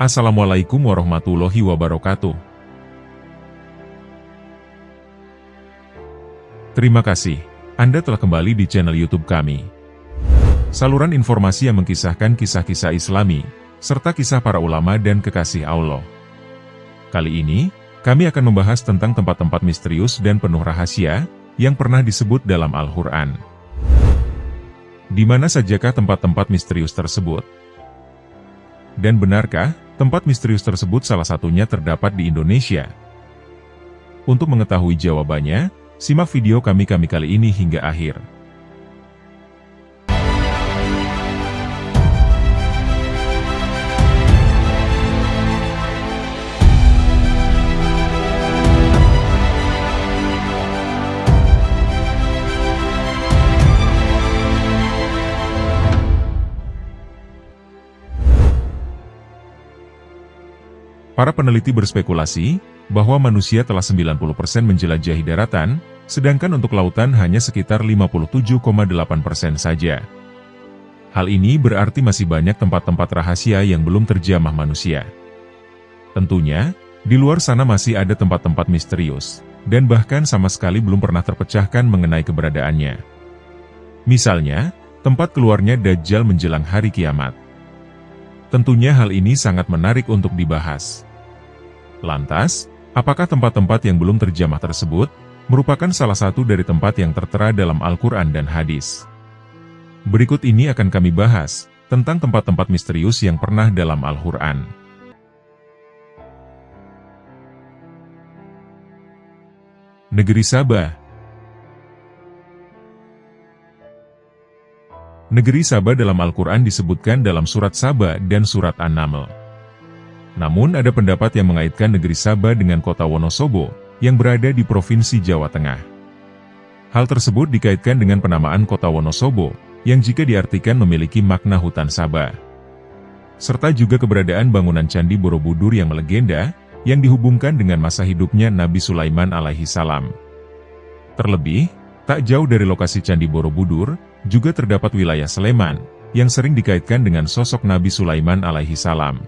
Assalamualaikum warahmatullahi wabarakatuh. Terima kasih, Anda telah kembali di channel YouTube kami. Saluran informasi yang mengkisahkan kisah-kisah Islami, serta kisah para ulama dan kekasih Allah. Kali ini, kami akan membahas tentang tempat-tempat misterius dan penuh rahasia, yang pernah disebut dalam Al-Quran. Di mana sajakah tempat-tempat misterius tersebut? Dan benarkah tempat misterius tersebut salah satunya terdapat di Indonesia? Untuk mengetahui jawabannya, simak video kami kali ini hingga akhir. Para peneliti berspekulasi bahwa manusia telah 90% menjelajahi daratan, sedangkan untuk lautan hanya sekitar 57,8% saja. Hal ini berarti masih banyak tempat-tempat rahasia yang belum terjamah manusia. Tentunya, di luar sana masih ada tempat-tempat misterius, dan bahkan sama sekali belum pernah terpecahkan mengenai keberadaannya. Misalnya, tempat keluarnya Dajjal menjelang hari kiamat. Tentunya hal ini sangat menarik untuk dibahas. Lantas, apakah tempat-tempat yang belum terjamah tersebut merupakan salah satu dari tempat yang tertera dalam Al-Quran dan hadis? Berikut ini akan kami bahas tentang tempat-tempat misterius yang pernah dalam Al-Quran. Negeri Sabah. Negeri Sabah dalam Al-Quran disebutkan dalam surat Sabah dan surat An-Naml. Namun ada pendapat yang mengaitkan negeri Sabah dengan kota Wonosobo, yang berada di Provinsi Jawa Tengah. Hal tersebut dikaitkan dengan penamaan kota Wonosobo, yang jika diartikan memiliki makna hutan Sabah. Serta juga keberadaan bangunan Candi Borobudur yang melegenda, yang dihubungkan dengan masa hidupnya Nabi Sulaiman alaihi salam. Terlebih, tak jauh dari lokasi Candi Borobudur, juga terdapat wilayah Sleman, yang sering dikaitkan dengan sosok Nabi Sulaiman alaihi salam.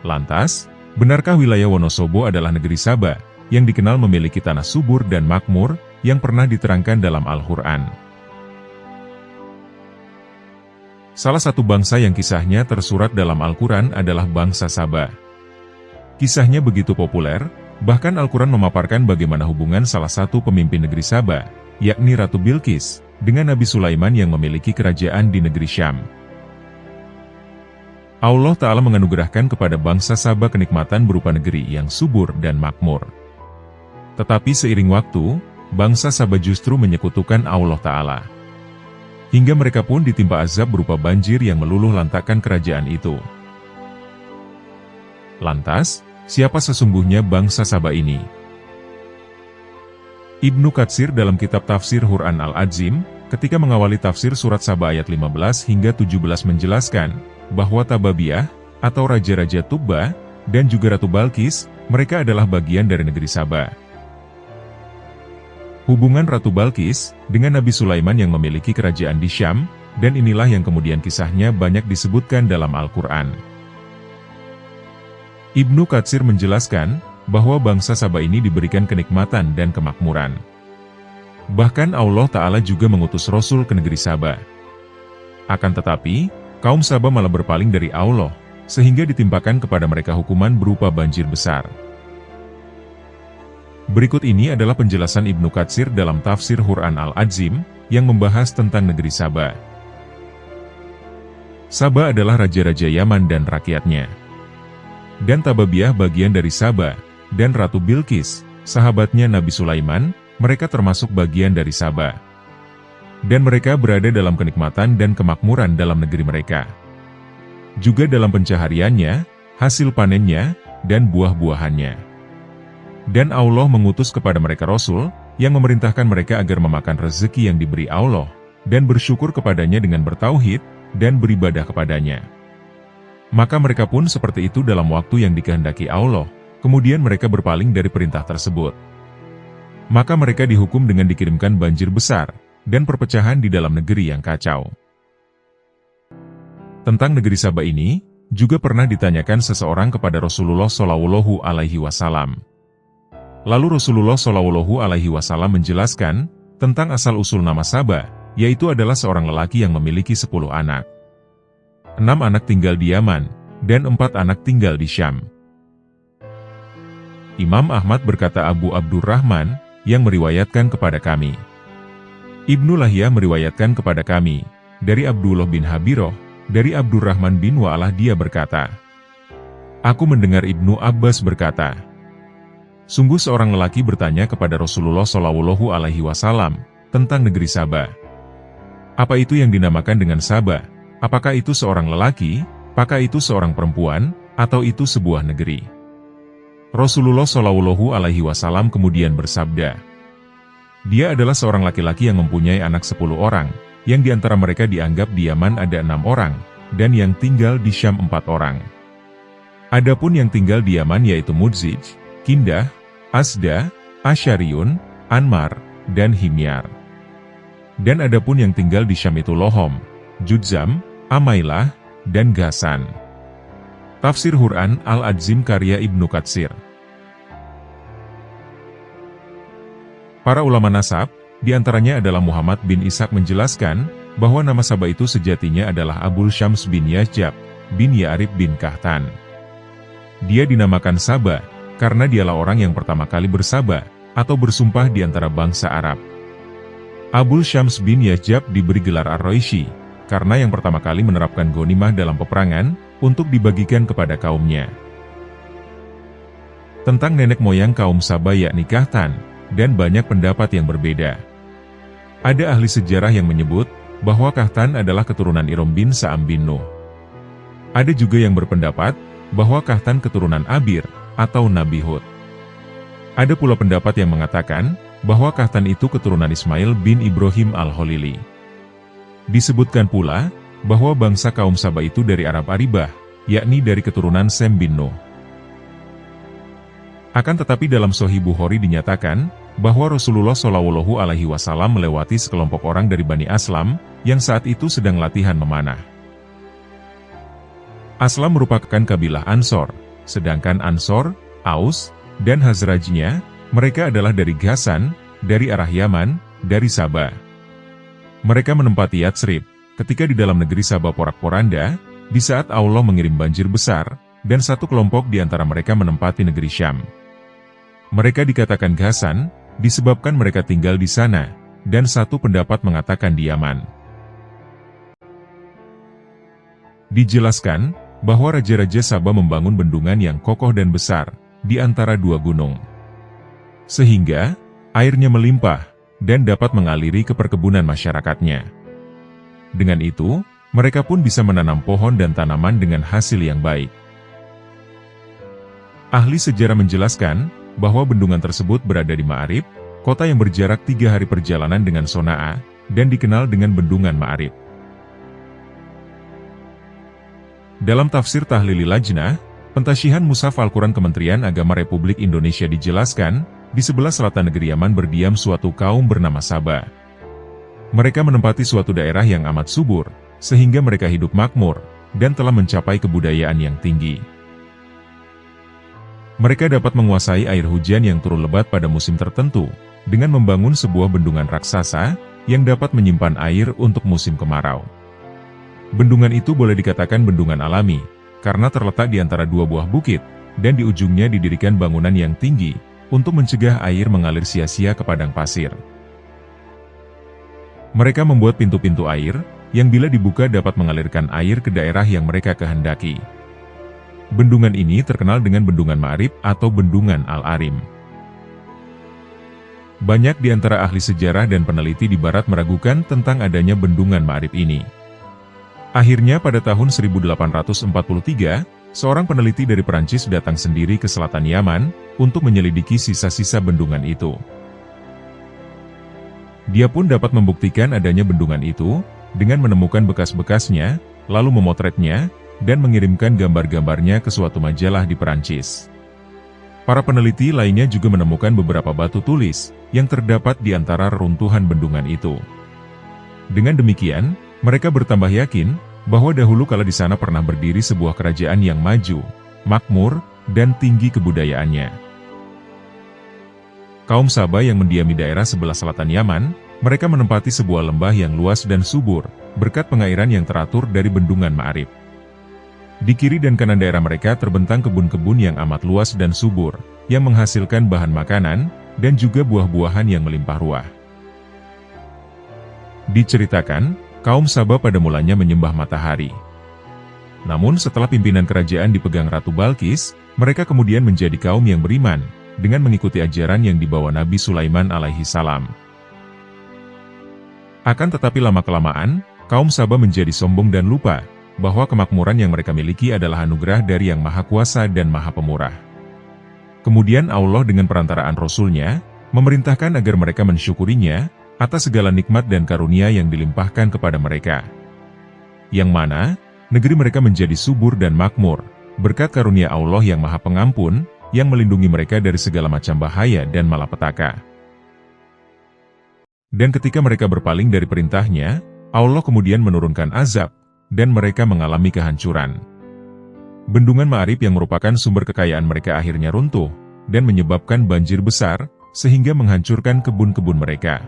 Lantas, benarkah wilayah Wonosobo adalah negeri Sabah, yang dikenal memiliki tanah subur dan makmur, yang pernah diterangkan dalam Al-Quran? Salah satu bangsa yang kisahnya tersurat dalam Al-Quran adalah bangsa Sabah. Kisahnya begitu populer, bahkan Al-Quran memaparkan bagaimana hubungan salah satu pemimpin negeri Sabah, yakni Ratu Bilqis, dengan Nabi Sulaiman yang memiliki kerajaan di negeri Syam. Allah Ta'ala menganugerahkan kepada bangsa Sabah kenikmatan berupa negeri yang subur dan makmur. Tetapi seiring waktu, bangsa Sabah justru menyekutukan Allah Ta'ala. Hingga mereka pun ditimpa azab berupa banjir yang meluluh lantakkan kerajaan itu. Lantas, siapa sesungguhnya bangsa Sabah ini? Ibnu Katsir dalam kitab tafsir Quran Al-Azim, ketika mengawali tafsir surat Sabah ayat 15 hingga 17 menjelaskan, bahwa Tababiyah, atau Raja-Raja Tubba, dan juga Ratu Balqis, mereka adalah bagian dari negeri Sabah. Hubungan Ratu Balqis dengan Nabi Sulaiman yang memiliki kerajaan di Syam, dan inilah yang kemudian kisahnya banyak disebutkan dalam Al-Quran. Ibnu Katsir menjelaskan, bahwa bangsa Sabah ini diberikan kenikmatan dan kemakmuran. Bahkan Allah Ta'ala juga mengutus Rasul ke negeri Sabah. Akan tetapi, kaum Sabah malah berpaling dari Allah, sehingga ditimpakan kepada mereka hukuman berupa banjir besar. Berikut ini adalah penjelasan Ibnu Katsir dalam tafsir Quran Al-Azim, yang membahas tentang negeri Sabah. Sabah adalah raja-raja Yaman dan rakyatnya. Dan Tababiyah bagian dari Sabah, dan Ratu Bilqis, sahabatnya Nabi Sulaiman, mereka termasuk bagian dari Sabah. Dan mereka berada dalam kenikmatan dan kemakmuran dalam negeri mereka. Juga dalam pencahariannya, hasil panennya, dan buah-buahannya. Dan Allah mengutus kepada mereka Rasul, yang memerintahkan mereka agar memakan rezeki yang diberi Allah, dan bersyukur kepadanya dengan bertauhid, dan beribadah kepadanya. Maka mereka pun seperti itu dalam waktu yang dikehendaki Allah, kemudian mereka berpaling dari perintah tersebut. Maka mereka dihukum dengan dikirimkan banjir besar, dan perpecahan di dalam negeri yang kacau. Tentang negeri Sabah ini, juga pernah ditanyakan seseorang kepada Rasulullah Shallallahu Alaihi Wasallam. Lalu Rasulullah Shallallahu Alaihi Wasallam menjelaskan tentang asal-usul nama Saba, yaitu adalah seorang lelaki yang memiliki 10 anak. 6 anak tinggal di Yaman, dan 4 anak tinggal di Syam. Imam Ahmad berkata Abu Abdurrahman, yang meriwayatkan kepada kami. Ibnu Lahya meriwayatkan kepada kami, dari Abdullah bin Habiroh, dari Abdurrahman bin Wa'alah dia berkata, aku mendengar Ibnu Abbas berkata, sungguh seorang lelaki bertanya kepada Rasulullah Shallallahu Alaihi Wasallam tentang negeri Saba. Apa itu yang dinamakan dengan Saba? Apakah itu seorang lelaki, apakah itu seorang perempuan, atau itu sebuah negeri? Rasulullah Shallallahu Alaihi Wasallam kemudian bersabda, dia adalah seorang laki-laki yang mempunyai anak 10 orang, yang diantara mereka dianggap di Yaman ada 6 orang, dan yang tinggal di Syam 4 orang. Adapun yang tinggal di Yaman yaitu Mudzij, Kindah, Asda, Asyariun, Anmar, dan Himyar. Dan adapun yang tinggal di Syam itu Lohom, Judzam, Amailah, dan Ghassan. Tafsir Quran Al-Adzim karya Ibnu Katsir. Para ulama nasab, di antaranya adalah Muhammad bin Ishaq menjelaskan, bahwa nama Saba itu sejatinya adalah Abul Syams bin Yajab, bin Ya'rib bin Kahtan. Dia dinamakan Saba, karena dialah orang yang pertama kali bersaba, atau bersumpah di antara bangsa Arab. Abul Syams bin Yajab diberi gelar Ar-Roishi, karena yang pertama kali menerapkan ghanimah dalam peperangan, untuk dibagikan kepada kaumnya. Tentang nenek moyang kaum Saba yakni Kahtan, dan banyak pendapat yang berbeda. Ada ahli sejarah yang menyebut, bahwa Kahtan adalah keturunan Irom bin Sa'am bin Nuh. Ada juga yang berpendapat, bahwa Kahtan keturunan Abir, atau Nabi Hud. Ada pula pendapat yang mengatakan, bahwa Kahtan itu keturunan Ismail bin Ibrahim al-Khalili. Disebutkan pula, bahwa bangsa kaum Saba itu dari Arab Aribah, yakni dari keturunan Sem bin Nuh. Akan tetapi dalam Sahih Bukhari dinyatakan, bahwa Rasulullah Shallallahu Alaihi Wasallam melewati sekelompok orang dari Bani Aslam, yang saat itu sedang latihan memanah. Aslam merupakan kabilah Ansor, sedangkan Ansor, Aus, dan Hazrajnya, mereka adalah dari Ghassan, dari arah Yaman, dari Saba. Mereka menempati Yatsrib, ketika di dalam negeri Saba porak-poranda, di saat Allah mengirim banjir besar, dan satu kelompok di antara mereka menempati negeri Syam. Mereka dikatakan Ghassan, disebabkan mereka tinggal di sana, dan satu pendapat mengatakan di Yaman. Dijelaskan, bahwa Raja-Raja Saba membangun bendungan yang kokoh dan besar, di antara 2 gunung. Sehingga, airnya melimpah, dan dapat mengaliri ke perkebunan masyarakatnya. Dengan itu, mereka pun bisa menanam pohon dan tanaman dengan hasil yang baik. Ahli sejarah menjelaskan, bahwa bendungan tersebut berada di Ma'arib, kota yang berjarak 3 hari perjalanan dengan Sona'a, dan dikenal dengan Bendungan Ma'arib. Dalam tafsir Tahlili Lajnah, Pentasihan Mushaf Al-Quran Kementerian Agama Republik Indonesia dijelaskan, di sebelah selatan negeri Yaman berdiam suatu kaum bernama Saba. Mereka menempati suatu daerah yang amat subur, sehingga mereka hidup makmur, dan telah mencapai kebudayaan yang tinggi. Mereka dapat menguasai air hujan yang turun lebat pada musim tertentu, dengan membangun sebuah bendungan raksasa, yang dapat menyimpan air untuk musim kemarau. Bendungan itu boleh dikatakan bendungan alami, karena terletak di antara 2 buah bukit, dan di ujungnya didirikan bangunan yang tinggi, untuk mencegah air mengalir sia-sia ke padang pasir. Mereka membuat pintu-pintu air, yang bila dibuka dapat mengalirkan air ke daerah yang mereka kehendaki. Bendungan ini terkenal dengan Bendungan Ma'arib atau Bendungan Al-Arim. Banyak di antara ahli sejarah dan peneliti di Barat meragukan tentang adanya Bendungan Ma'arib ini. Akhirnya pada tahun 1843, seorang peneliti dari Perancis datang sendiri ke selatan Yaman, untuk menyelidiki sisa-sisa bendungan itu. Dia pun dapat membuktikan adanya bendungan itu, dengan menemukan bekas-bekasnya, lalu memotretnya, dan mengirimkan gambar-gambarnya ke suatu majalah di Perancis. Para peneliti lainnya juga menemukan beberapa batu tulis, yang terdapat di antara reruntuhan bendungan itu. Dengan demikian, mereka bertambah yakin, bahwa dahulu kala di sana pernah berdiri sebuah kerajaan yang maju, makmur, dan tinggi kebudayaannya. Kaum Saba yang mendiami daerah sebelah selatan Yaman, mereka menempati sebuah lembah yang luas dan subur, berkat pengairan yang teratur dari bendungan Ma'rib. Di kiri dan kanan daerah mereka terbentang kebun-kebun yang amat luas dan subur, yang menghasilkan bahan makanan, dan juga buah-buahan yang melimpah ruah. Diceritakan, kaum Saba pada mulanya menyembah matahari. Namun setelah pimpinan kerajaan dipegang Ratu Balkis, mereka kemudian menjadi kaum yang beriman, dengan mengikuti ajaran yang dibawa Nabi Sulaiman alaihi salam. Akan tetapi lama-kelamaan, kaum Saba menjadi sombong dan lupa, bahwa kemakmuran yang mereka miliki adalah anugerah dari Yang Maha Kuasa dan Maha Pemurah. Kemudian Allah dengan perantaraan Rasul-Nya, memerintahkan agar mereka mensyukurinya, atas segala nikmat dan karunia yang dilimpahkan kepada mereka. Yang mana, negeri mereka menjadi subur dan makmur, berkat karunia Allah yang Maha Pengampun, yang melindungi mereka dari segala macam bahaya dan malapetaka. Dan ketika mereka berpaling dari perintahnya, Allah kemudian menurunkan azab, dan mereka mengalami kehancuran. Bendungan Ma'rib yang merupakan sumber kekayaan mereka akhirnya runtuh, dan menyebabkan banjir besar, sehingga menghancurkan kebun-kebun mereka.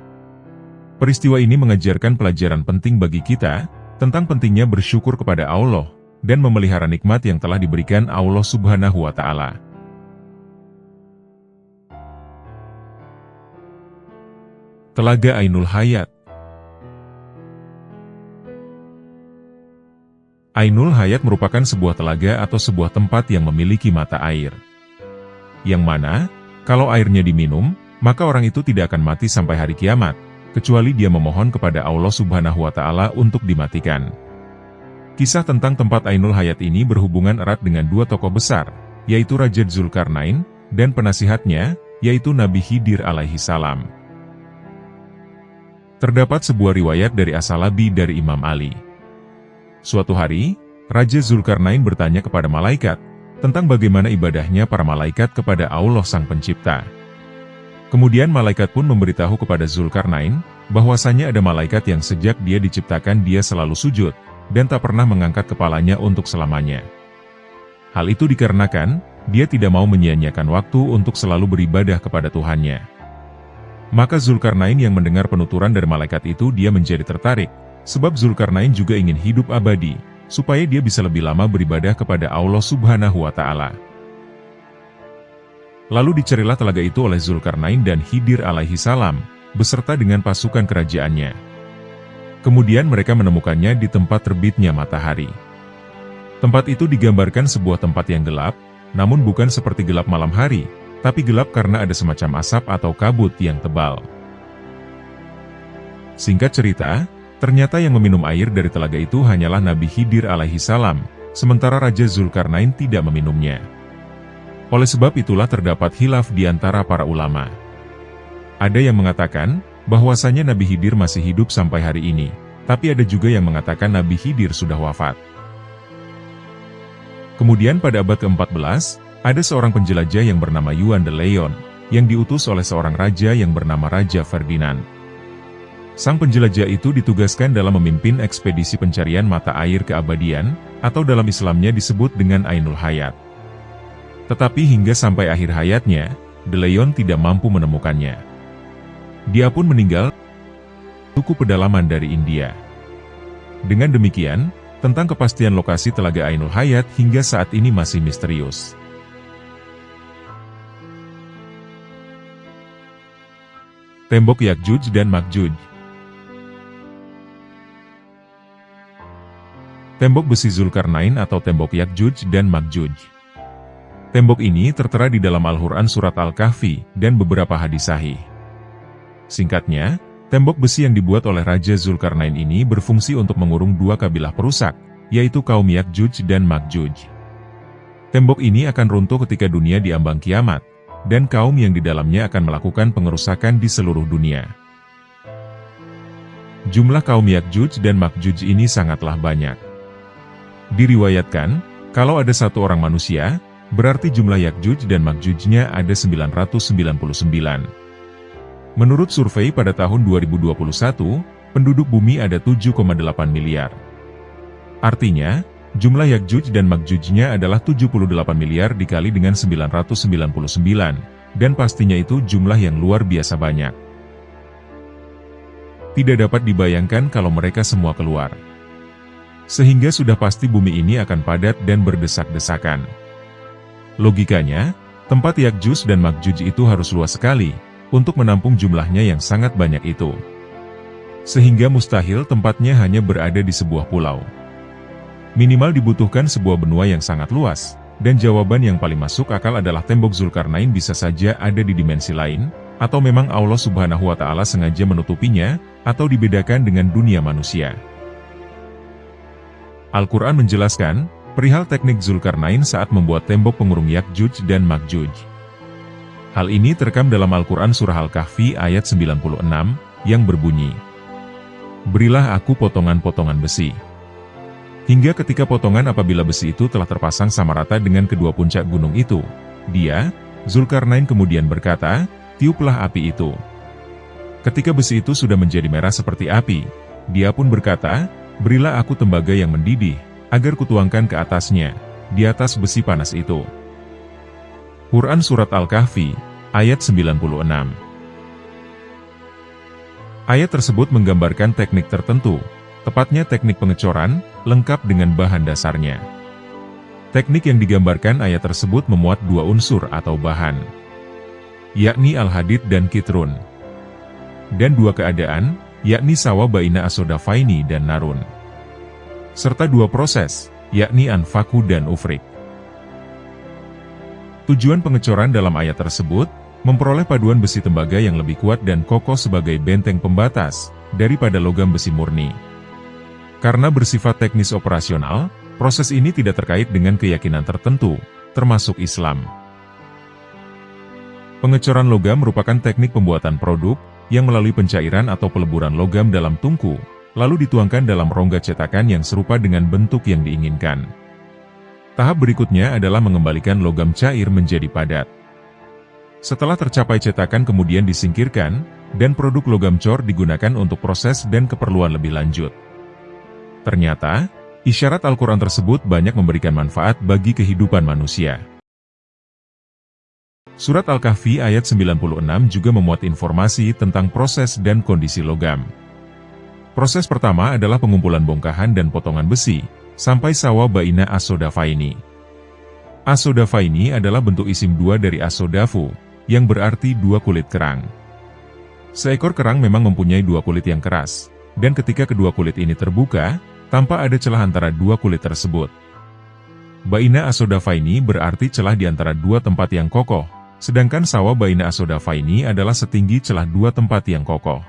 Peristiwa ini mengajarkan pelajaran penting bagi kita, tentang pentingnya bersyukur kepada Allah, dan memelihara nikmat yang telah diberikan Allah Subhanahu wa Ta'ala. Telaga Ainul Hayat. Ainul Hayat merupakan sebuah telaga atau sebuah tempat yang memiliki mata air. Yang mana, kalau airnya diminum, maka orang itu tidak akan mati sampai hari kiamat, kecuali dia memohon kepada Allah Subhanahu wa Ta'ala untuk dimatikan. Kisah tentang tempat Ainul Hayat ini berhubungan erat dengan dua tokoh besar, yaitu Raja Zulkarnain, dan penasihatnya, yaitu Nabi Khidir alaihi salam. Terdapat sebuah riwayat dari As-Salabi dari Imam Ali. Suatu hari, Raja Zulkarnain bertanya kepada malaikat, tentang bagaimana ibadahnya para malaikat kepada Allah Sang Pencipta. Kemudian malaikat pun memberitahu kepada Zulkarnain, bahwasanya ada malaikat yang sejak dia diciptakan dia selalu sujud, dan tak pernah mengangkat kepalanya untuk selamanya. Hal itu dikarenakan, dia tidak mau menyia-nyiakan waktu untuk selalu beribadah kepada Tuhannya. Maka Zulkarnain yang mendengar penuturan dari malaikat itu dia menjadi tertarik, sebab Zulkarnain juga ingin hidup abadi, supaya dia bisa lebih lama beribadah kepada Allah Subhanahu wa Ta'ala. Lalu dicarilah telaga itu oleh Zulkarnain dan Khidir alaihi salam, beserta dengan pasukan kerajaannya. Kemudian mereka menemukannya di tempat terbitnya matahari. Tempat itu digambarkan sebuah tempat yang gelap, namun bukan seperti gelap malam hari, tapi gelap karena ada semacam asap atau kabut yang tebal. Singkat cerita, ternyata yang meminum air dari telaga itu hanyalah Nabi Khidir alaihi salam, sementara Raja Zulkarnain tidak meminumnya. Oleh sebab itulah terdapat khilaf di antara para ulama. Ada yang mengatakan, bahwasanya Nabi Khidir masih hidup sampai hari ini, tapi ada juga yang mengatakan Nabi Khidir sudah wafat. Kemudian pada abad ke-14, ada seorang penjelajah yang bernama Juan de Leon, yang diutus oleh seorang raja yang bernama Raja Ferdinand. Sang penjelajah itu ditugaskan dalam memimpin ekspedisi pencarian mata air keabadian, atau dalam Islamnya disebut dengan Ainul Hayat. Tetapi hingga sampai akhir hayatnya, de Leon tidak mampu menemukannya. Dia pun meninggal cukup pedalaman dari India. Dengan demikian, tentang kepastian lokasi telaga Ainul Hayat hingga saat ini masih misterius. Tembok Yakjuj dan Makjuj. Tembok besi Zulkarnain atau tembok Yakjuj dan Makjuj. Tembok ini tertera di dalam Al-Quran Surat Al-Kahfi dan beberapa hadis sahih. Singkatnya, tembok besi yang dibuat oleh Raja Zulkarnain ini berfungsi untuk mengurung dua kabilah perusak, yaitu kaum Yakjuj dan Makjuj. Tembok ini akan runtuh ketika dunia diambang kiamat, dan kaum yang di dalamnya akan melakukan pengerusakan di seluruh dunia. Jumlah kaum Yakjuj dan Makjuj ini sangatlah banyak. Diriwayatkan, kalau ada satu orang manusia, berarti jumlah Yakjuj dan Makjujnya ada 999. Menurut survei pada tahun 2021, penduduk bumi ada 7,8 miliar. Artinya, jumlah Yakjuj dan Makjujnya adalah 78 miliar dikali dengan 999, dan pastinya itu jumlah yang luar biasa banyak. Tidak dapat dibayangkan kalau mereka semua keluar. Sehingga sudah pasti bumi ini akan padat dan berdesak-desakan. Logikanya, tempat Yakjuj dan Makjuj itu harus luas sekali, untuk menampung jumlahnya yang sangat banyak itu. Sehingga mustahil tempatnya hanya berada di sebuah pulau. Minimal dibutuhkan sebuah benua yang sangat luas, dan jawaban yang paling masuk akal adalah tembok Zulkarnain bisa saja ada di dimensi lain, atau memang Allah Subhanahu wa Ta'ala sengaja menutupinya, atau dibedakan dengan dunia manusia. Al-Quran menjelaskan perihal teknik Zulkarnain saat membuat tembok pengurung Yakjuj dan Makjuj. Hal ini terekam dalam Al-Quran Surah Al-Kahfi ayat 96, yang berbunyi, "Berilah aku potongan-potongan besi." Hingga ketika potongan apabila besi itu telah terpasang sama rata dengan kedua puncak gunung itu, dia, Zulkarnain kemudian berkata, "Tiuplah api itu." Ketika besi itu sudah menjadi merah seperti api, dia pun berkata, "Berilah aku tembaga yang mendidih, agar kutuangkan ke atasnya, di atas besi panas itu." Quran Surat Al-Kahfi, ayat 96. Ayat tersebut menggambarkan teknik tertentu, tepatnya teknik pengecoran, lengkap dengan bahan dasarnya. Teknik yang digambarkan ayat tersebut memuat dua unsur atau bahan, yakni al-hadid dan kitrun. Dan dua keadaan, yakni sawa baina asodafaini dan narun. Serta dua proses, yakni anfaku dan ufrik. Tujuan pengecoran dalam ayat tersebut, memperoleh paduan besi tembaga yang lebih kuat dan kokoh sebagai benteng pembatas, daripada logam besi murni. Karena bersifat teknis operasional, proses ini tidak terkait dengan keyakinan tertentu, termasuk Islam. Pengecoran logam merupakan teknik pembuatan produk, yang melalui pencairan atau peleburan logam dalam tungku, lalu dituangkan dalam rongga cetakan yang serupa dengan bentuk yang diinginkan. Tahap berikutnya adalah mengembalikan logam cair menjadi padat. Setelah tercapai cetakan kemudian disingkirkan, dan produk logam cor digunakan untuk proses dan keperluan lebih lanjut. Ternyata, isyarat Al-Quran tersebut banyak memberikan manfaat bagi kehidupan manusia. Surat Al-Kahfi ayat 96 juga memuat informasi tentang proses dan kondisi logam. Proses pertama adalah pengumpulan bongkahan dan potongan besi, sampai sawa baina asodafaini. Asodafaini adalah bentuk isim dua dari asodafu, yang berarti dua kulit kerang. Seekor kerang memang mempunyai dua kulit yang keras, dan ketika kedua kulit ini terbuka, tanpa ada celah antara dua kulit tersebut. Baina asodafaini berarti celah di antara dua tempat yang kokoh, sedangkan sawa baina asodafaini adalah setinggi celah dua tempat yang kokoh.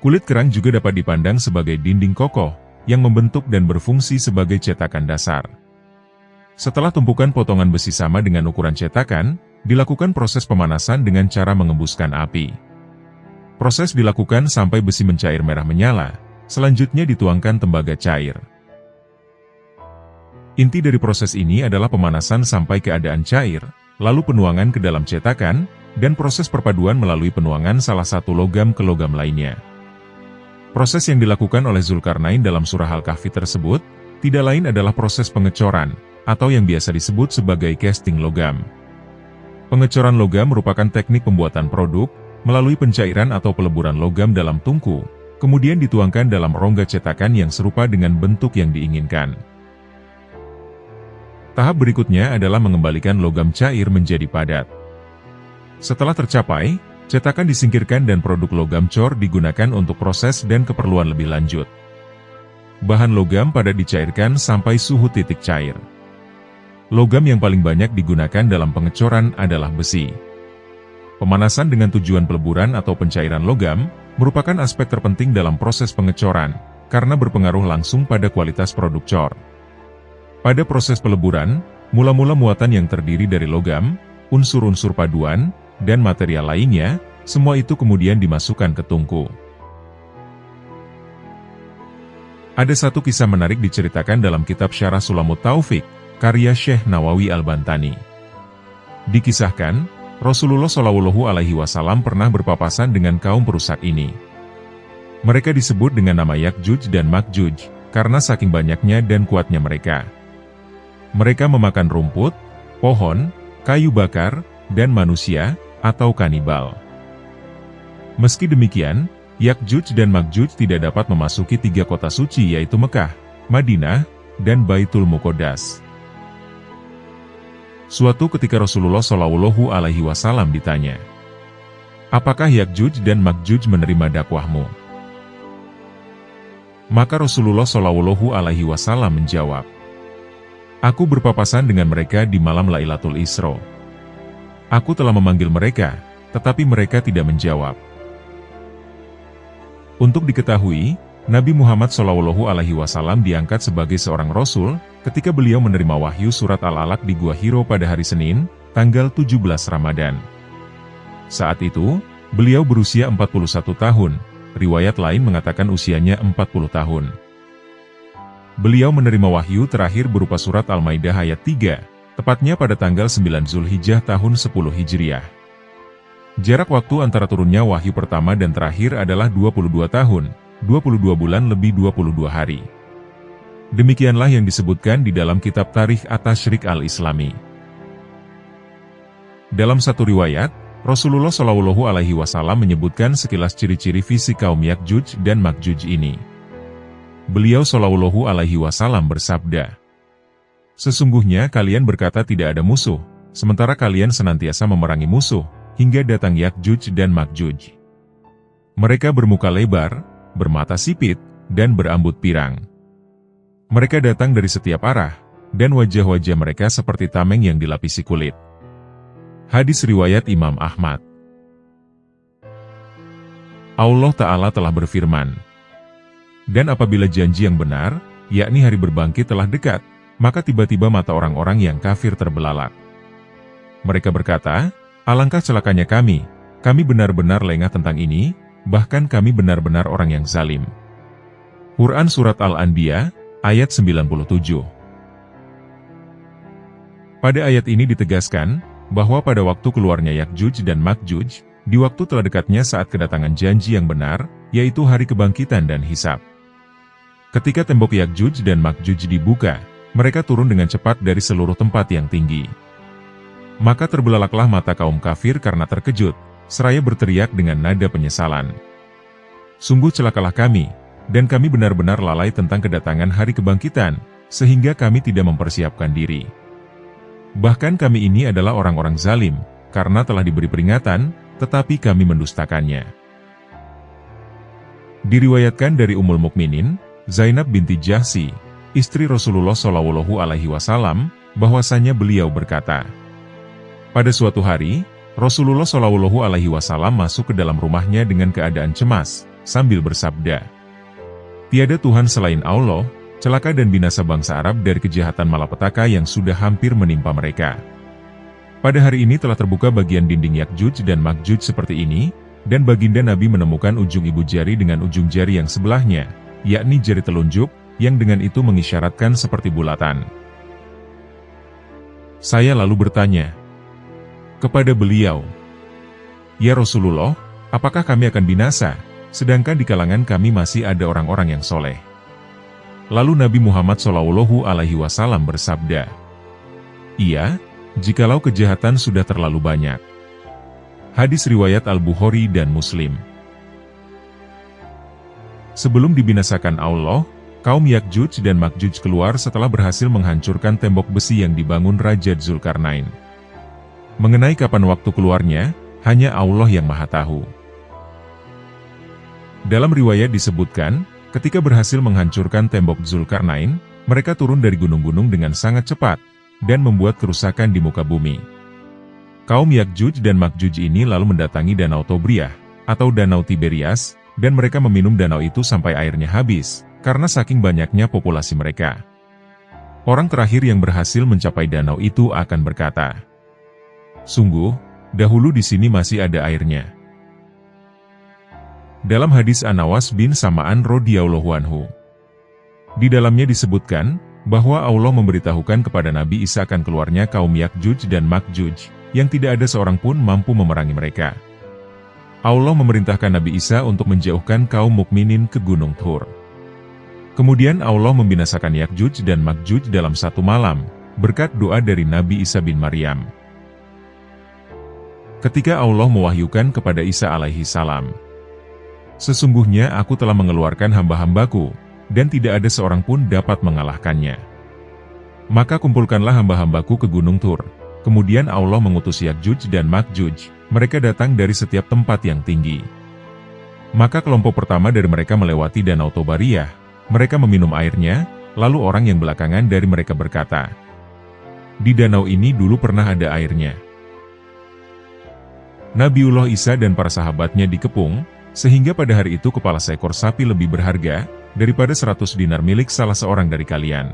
Kulit kerang juga dapat dipandang sebagai dinding kokoh, yang membentuk dan berfungsi sebagai cetakan dasar. Setelah tumpukan potongan besi sama dengan ukuran cetakan, dilakukan proses pemanasan dengan cara mengembuskan api. Proses dilakukan sampai besi mencair merah menyala. Selanjutnya dituangkan tembaga cair. Inti dari proses ini adalah pemanasan sampai keadaan cair, lalu penuangan ke dalam cetakan, dan proses perpaduan melalui penuangan salah satu logam ke logam lainnya. Proses yang dilakukan oleh Zulkarnain dalam surah Al-Kahfi tersebut, tidak lain adalah proses pengecoran, atau yang biasa disebut sebagai casting logam. Pengecoran logam merupakan teknik pembuatan produk, melalui pencairan atau peleburan logam dalam tungku, kemudian dituangkan dalam rongga cetakan yang serupa dengan bentuk yang diinginkan. Tahap berikutnya adalah mengembalikan logam cair menjadi padat. Setelah tercapai, cetakan disingkirkan dan produk logam cor digunakan untuk proses dan keperluan lebih lanjut. Bahan logam padat dicairkan sampai suhu titik cair. Logam yang paling banyak digunakan dalam pengecoran adalah besi. Pemanasan dengan tujuan peleburan atau pencairan logam, merupakan aspek terpenting dalam proses pengecoran, karena berpengaruh langsung pada kualitas produk cor. Pada proses peleburan, mula-mula muatan yang terdiri dari logam, unsur-unsur paduan, dan material lainnya, semua itu kemudian dimasukkan ke tungku. Ada satu kisah menarik diceritakan dalam kitab Syarah Sulamut Taufik, karya Syekh Nawawi Al-Bantani. Dikisahkan, Rasulullah SAW pernah berpapasan dengan kaum perusak ini. Mereka disebut dengan nama Yakjuj dan Makjuj, karena saking banyaknya dan kuatnya mereka. Mereka memakan rumput, pohon, kayu bakar, dan manusia, atau kanibal. Meski demikian, Yakjuj dan Makjuj tidak dapat memasuki 3 kota suci yaitu Mekah, Madinah, dan Baitul Muqaddas. Suatu ketika Rasulullah Shallallahu Alaihi Wasallam ditanya, "Apakah Yakjuj dan Makjuj menerima dakwahmu?" Maka Rasulullah Shallallahu Alaihi Wasallam menjawab, "Aku berpapasan dengan mereka di malam Lailatul Isra. Aku telah memanggil mereka, tetapi mereka tidak menjawab." Untuk diketahui, Nabi Muhammad SAW diangkat sebagai seorang Rasul, ketika beliau menerima wahyu surat Al-Alaq di Gua Hiro pada hari Senin, tanggal 17 Ramadan. Saat itu, beliau berusia 41 tahun, riwayat lain mengatakan usianya 40 tahun. Beliau menerima wahyu terakhir berupa surat Al-Maidah ayat 3, tepatnya pada tanggal 9 Zulhijjah tahun 10 Hijriah. Jarak waktu antara turunnya wahyu pertama dan terakhir adalah 22 tahun, 22 bulan lebih 22 hari. Demikianlah yang disebutkan di dalam kitab Tarikh At-Tasyrik Al-Islami. Dalam satu riwayat, Rasulullah SAW menyebutkan sekilas ciri-ciri fisik kaum Yakjuj dan Makjuj ini. Beliau SAW bersabda, "Sesungguhnya kalian berkata tidak ada musuh, sementara kalian senantiasa memerangi musuh, hingga datang Yakjuj dan Makjuj. Mereka bermuka lebar, bermata sipit, dan berambut pirang. Mereka datang dari setiap arah, dan wajah-wajah mereka seperti tameng yang dilapisi kulit." Hadis riwayat Imam Ahmad. Allah Ta'ala telah berfirman, "Dan apabila janji yang benar, yakni hari berbangkit telah dekat, maka tiba-tiba mata orang-orang yang kafir terbelalak. Mereka berkata, alangkah celakanya kami benar-benar lengah tentang ini, bahkan kami benar-benar orang yang zalim." Quran Surat Al-Anbiya, ayat 97. Pada ayat ini ditegaskan, bahwa pada waktu keluarnya Yakjuj dan Makjuj, di waktu telah dekatnya saat kedatangan janji yang benar, yaitu hari kebangkitan dan hisab. Ketika tembok Yakjuj dan Makjuj dibuka, mereka turun dengan cepat dari seluruh tempat yang tinggi. Maka terbelalaklah mata kaum kafir karena terkejut, seraya berteriak dengan nada penyesalan. "Sungguh celakalah kami, dan kami benar-benar lalai tentang kedatangan hari kebangkitan, sehingga kami tidak mempersiapkan diri. Bahkan kami ini adalah orang-orang zalim, karena telah diberi peringatan, tetapi kami mendustakannya." Diriwayatkan dari Ummul Mukminin, Zainab binti Jahsy, istri Rasulullah SAW, bahwasanya beliau berkata, pada suatu hari, Rasulullah SAW masuk ke dalam rumahnya dengan keadaan cemas, sambil bersabda, "Tiada Tuhan selain Allah, celaka dan binasa bangsa Arab dari kejahatan malapetaka yang sudah hampir menimpa mereka." Pada hari ini telah terbuka bagian dinding Yakjuj dan Makjuj seperti ini, dan baginda Nabi menemukan ujung ibu jari dengan ujung jari yang sebelahnya, yakni jari telunjuk, yang dengan itu mengisyaratkan seperti bulatan. Saya lalu bertanya kepada beliau, "Ya Rasulullah, apakah kami akan binasa, sedangkan di kalangan kami masih ada orang-orang yang soleh?" Lalu Nabi Muhammad SAW bersabda, "Iya, jikalau kejahatan sudah terlalu banyak." Hadis riwayat Al-Bukhari dan Muslim. Sebelum dibinasakan Allah, kaum Yakjuj dan Makjuj keluar setelah berhasil menghancurkan tembok besi yang dibangun Raja Dzulkarnain. Mengenai kapan waktu keluarnya, hanya Allah yang Maha Tahu. Dalam riwayat disebutkan, ketika berhasil menghancurkan tembok Dzulkarnain, mereka turun dari gunung-gunung dengan sangat cepat, dan membuat kerusakan di muka bumi. Kaum Yakjuj dan Makjuj ini lalu mendatangi Danau Tobriah, atau Danau Tiberias, dan mereka meminum danau itu sampai airnya habis, karena saking banyaknya populasi mereka. Orang terakhir yang berhasil mencapai danau itu akan berkata, "Sungguh, dahulu di sini masih ada airnya." Dalam hadis An-Nawas bin Sam'an radhiyallahu anhu, di dalamnya disebutkan bahwa Allah memberitahukan kepada Nabi Isa akan keluarnya kaum Yakjuj dan Makjuj, yang tidak ada seorang pun mampu memerangi mereka. Allah memerintahkan Nabi Isa untuk menjauhkan kaum mukminin ke Gunung Thur. Kemudian Allah membinasakan Yakjuj dan Makjuj dalam satu malam, berkat doa dari Nabi Isa bin Maryam. Ketika Allah mewahyukan kepada Isa alaihi salam, "Sesungguhnya aku telah mengeluarkan hamba-hambaku, dan tidak ada seorang pun dapat mengalahkannya. Maka kumpulkanlah hamba-hambaku ke Gunung Tur." Kemudian Allah mengutus Yakjuj dan Makjuj, mereka datang dari setiap tempat yang tinggi. Maka kelompok pertama dari mereka melewati Danau Tobariyah, mereka meminum airnya, lalu orang yang belakangan dari mereka berkata, "Di danau ini dulu pernah ada airnya." Nabiullah Isa dan para sahabatnya dikepung, sehingga pada hari itu kepala seekor sapi lebih berharga daripada 100 dinar milik salah seorang dari kalian.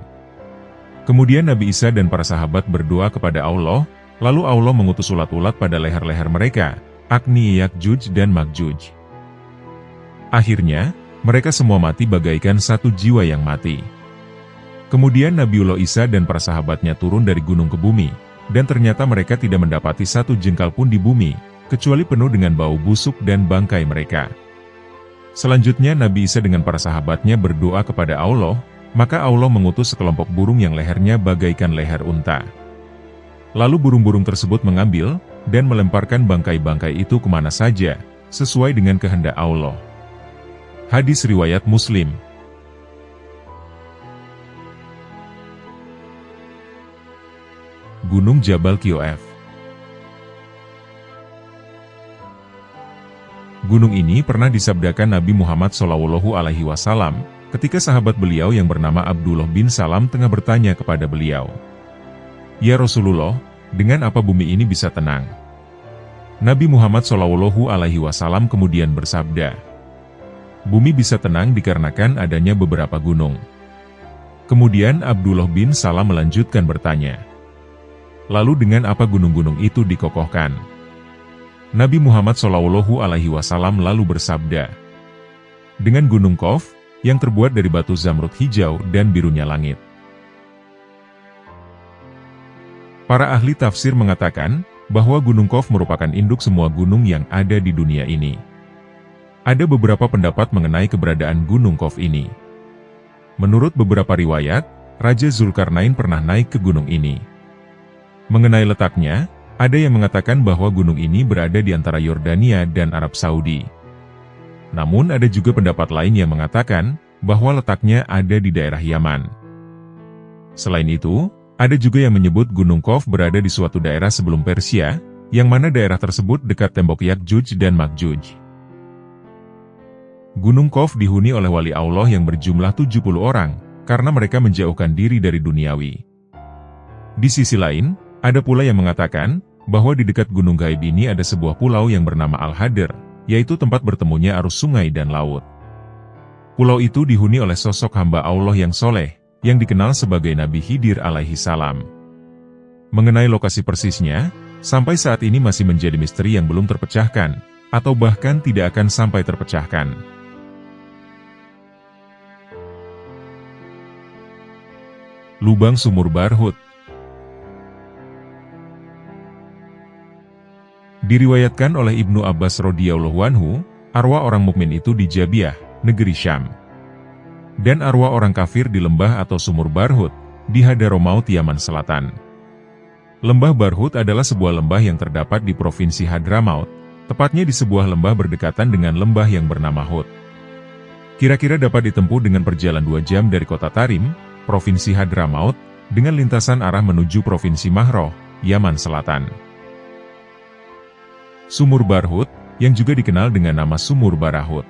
Kemudian Nabi Isa dan para sahabat berdoa kepada Allah, lalu Allah mengutus ulat-ulat pada leher-leher mereka, Agni Yakjuj dan Makjuj. Akhirnya, mereka semua mati bagaikan satu jiwa yang mati. Kemudian Nabiullah Isa dan para sahabatnya turun dari gunung ke bumi, dan ternyata mereka tidak mendapati satu jengkal pun di bumi, kecuali penuh dengan bau busuk dan bangkai mereka. Selanjutnya Nabi Isa dengan para sahabatnya berdoa kepada Allah, maka Allah mengutus sekelompok burung yang lehernya bagaikan leher unta. Lalu burung-burung tersebut mengambil, dan melemparkan bangkai-bangkai itu kemana saja, sesuai dengan kehendak Allah. Hadis riwayat Muslim. Gunung Jabal Qiyaf. Gunung ini pernah disabdakan Nabi Muhammad SAW, ketika sahabat beliau yang bernama Abdullah bin Salam tengah bertanya kepada beliau, "Ya Rasulullah, dengan apa bumi ini bisa tenang?" Nabi Muhammad SAW kemudian bersabda, "Bumi bisa tenang dikarenakan adanya beberapa gunung." Kemudian Abdullah bin Salam melanjutkan bertanya, "Lalu dengan apa gunung-gunung itu dikokohkan?" Nabi Muhammad SAW lalu bersabda, "Dengan gunung Qaf, yang terbuat dari batu zamrud hijau dan birunya langit." Para ahli tafsir mengatakan, bahwa gunung Qaf merupakan induk semua gunung yang ada di dunia ini. Ada beberapa pendapat mengenai keberadaan gunung Qaf ini. Menurut beberapa riwayat, Raja Zulkarnain pernah naik ke gunung ini. Mengenai letaknya, ada yang mengatakan bahwa gunung ini berada di antara Yordania dan Arab Saudi. Namun ada juga pendapat lain yang mengatakan, bahwa letaknya ada di daerah Yaman. Selain itu, ada juga yang menyebut gunung Qaf berada di suatu daerah sebelum Persia, yang mana daerah tersebut dekat tembok Yakjuj dan Makjuj. Gunung Qaf dihuni oleh wali Allah yang berjumlah 70 orang, karena mereka menjauhkan diri dari duniawi. Di sisi lain, ada pula yang mengatakan, bahwa di dekat gunung gaib ini ada sebuah pulau yang bernama Al-Hadr, yaitu tempat bertemunya arus sungai dan laut. Pulau itu dihuni oleh sosok hamba Allah yang soleh, yang dikenal sebagai Nabi Khidir alaihi salam. Mengenai lokasi persisnya, sampai saat ini masih menjadi misteri yang belum terpecahkan, atau bahkan tidak akan sampai terpecahkan. Lubang Sumur Barhut. Diriwayatkan oleh Ibnu Abbas radhiyallahu anhu, arwah orang mukmin itu di Jabiah, negeri Syam. Dan arwah orang kafir di lembah atau Sumur Barhut, di Hadramaut Yaman Selatan. Lembah Barhut adalah sebuah lembah yang terdapat di Provinsi Hadramaut, tepatnya di sebuah lembah berdekatan dengan lembah yang bernama Hud. Kira-kira dapat ditempuh dengan perjalanan 2 jam dari kota Tarim, Provinsi Hadramaut, dengan lintasan arah menuju Provinsi Mahroh, Yaman Selatan. Sumur Barhut, yang juga dikenal dengan nama Sumur Barahut.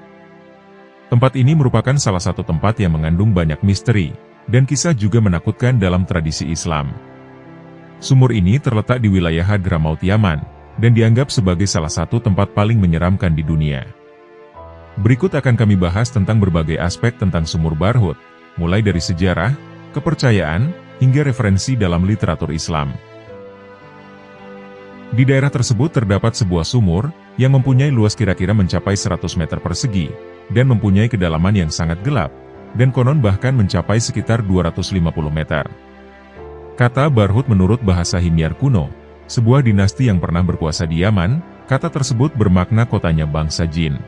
Tempat ini merupakan salah satu tempat yang mengandung banyak misteri, dan kisah juga menakutkan dalam tradisi Islam. Sumur ini terletak di wilayah Hadramaut Yaman, dan dianggap sebagai salah satu tempat paling menyeramkan di dunia. Berikut akan kami bahas tentang berbagai aspek tentang Sumur Barhut, mulai dari sejarah, kepercayaan, hingga referensi dalam literatur Islam. Di daerah tersebut terdapat sebuah sumur, yang mempunyai luas kira-kira mencapai 100 meter persegi, dan mempunyai kedalaman yang sangat gelap, dan konon bahkan mencapai sekitar 250 meter. Kata Barhut menurut bahasa Himyar kuno, sebuah dinasti yang pernah berkuasa di Yaman, kata tersebut bermakna kotanya bangsa jin.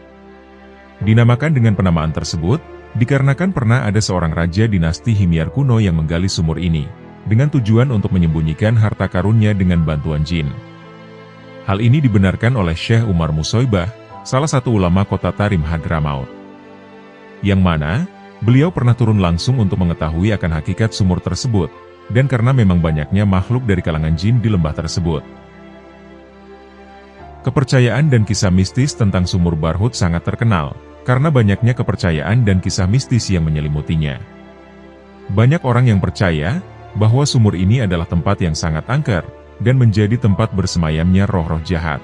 Dinamakan dengan penamaan tersebut, Dikarenakan pernah ada seorang raja dinasti Himyar kuno yang menggali sumur ini, dengan tujuan untuk menyembunyikan harta karunnya dengan bantuan jin. Hal ini dibenarkan oleh Syekh Umar Musoibah, salah satu ulama kota Tarim Hadramaut. Yang mana, beliau pernah turun langsung untuk mengetahui akan hakikat sumur tersebut, dan karena memang banyaknya makhluk dari kalangan jin di lembah tersebut. Kepercayaan dan kisah mistis tentang sumur Barhut sangat terkenal, karena banyaknya kepercayaan dan kisah mistis yang menyelimutinya. Banyak orang yang percaya bahwa sumur ini adalah tempat yang sangat angker, dan menjadi tempat bersemayamnya roh-roh jahat.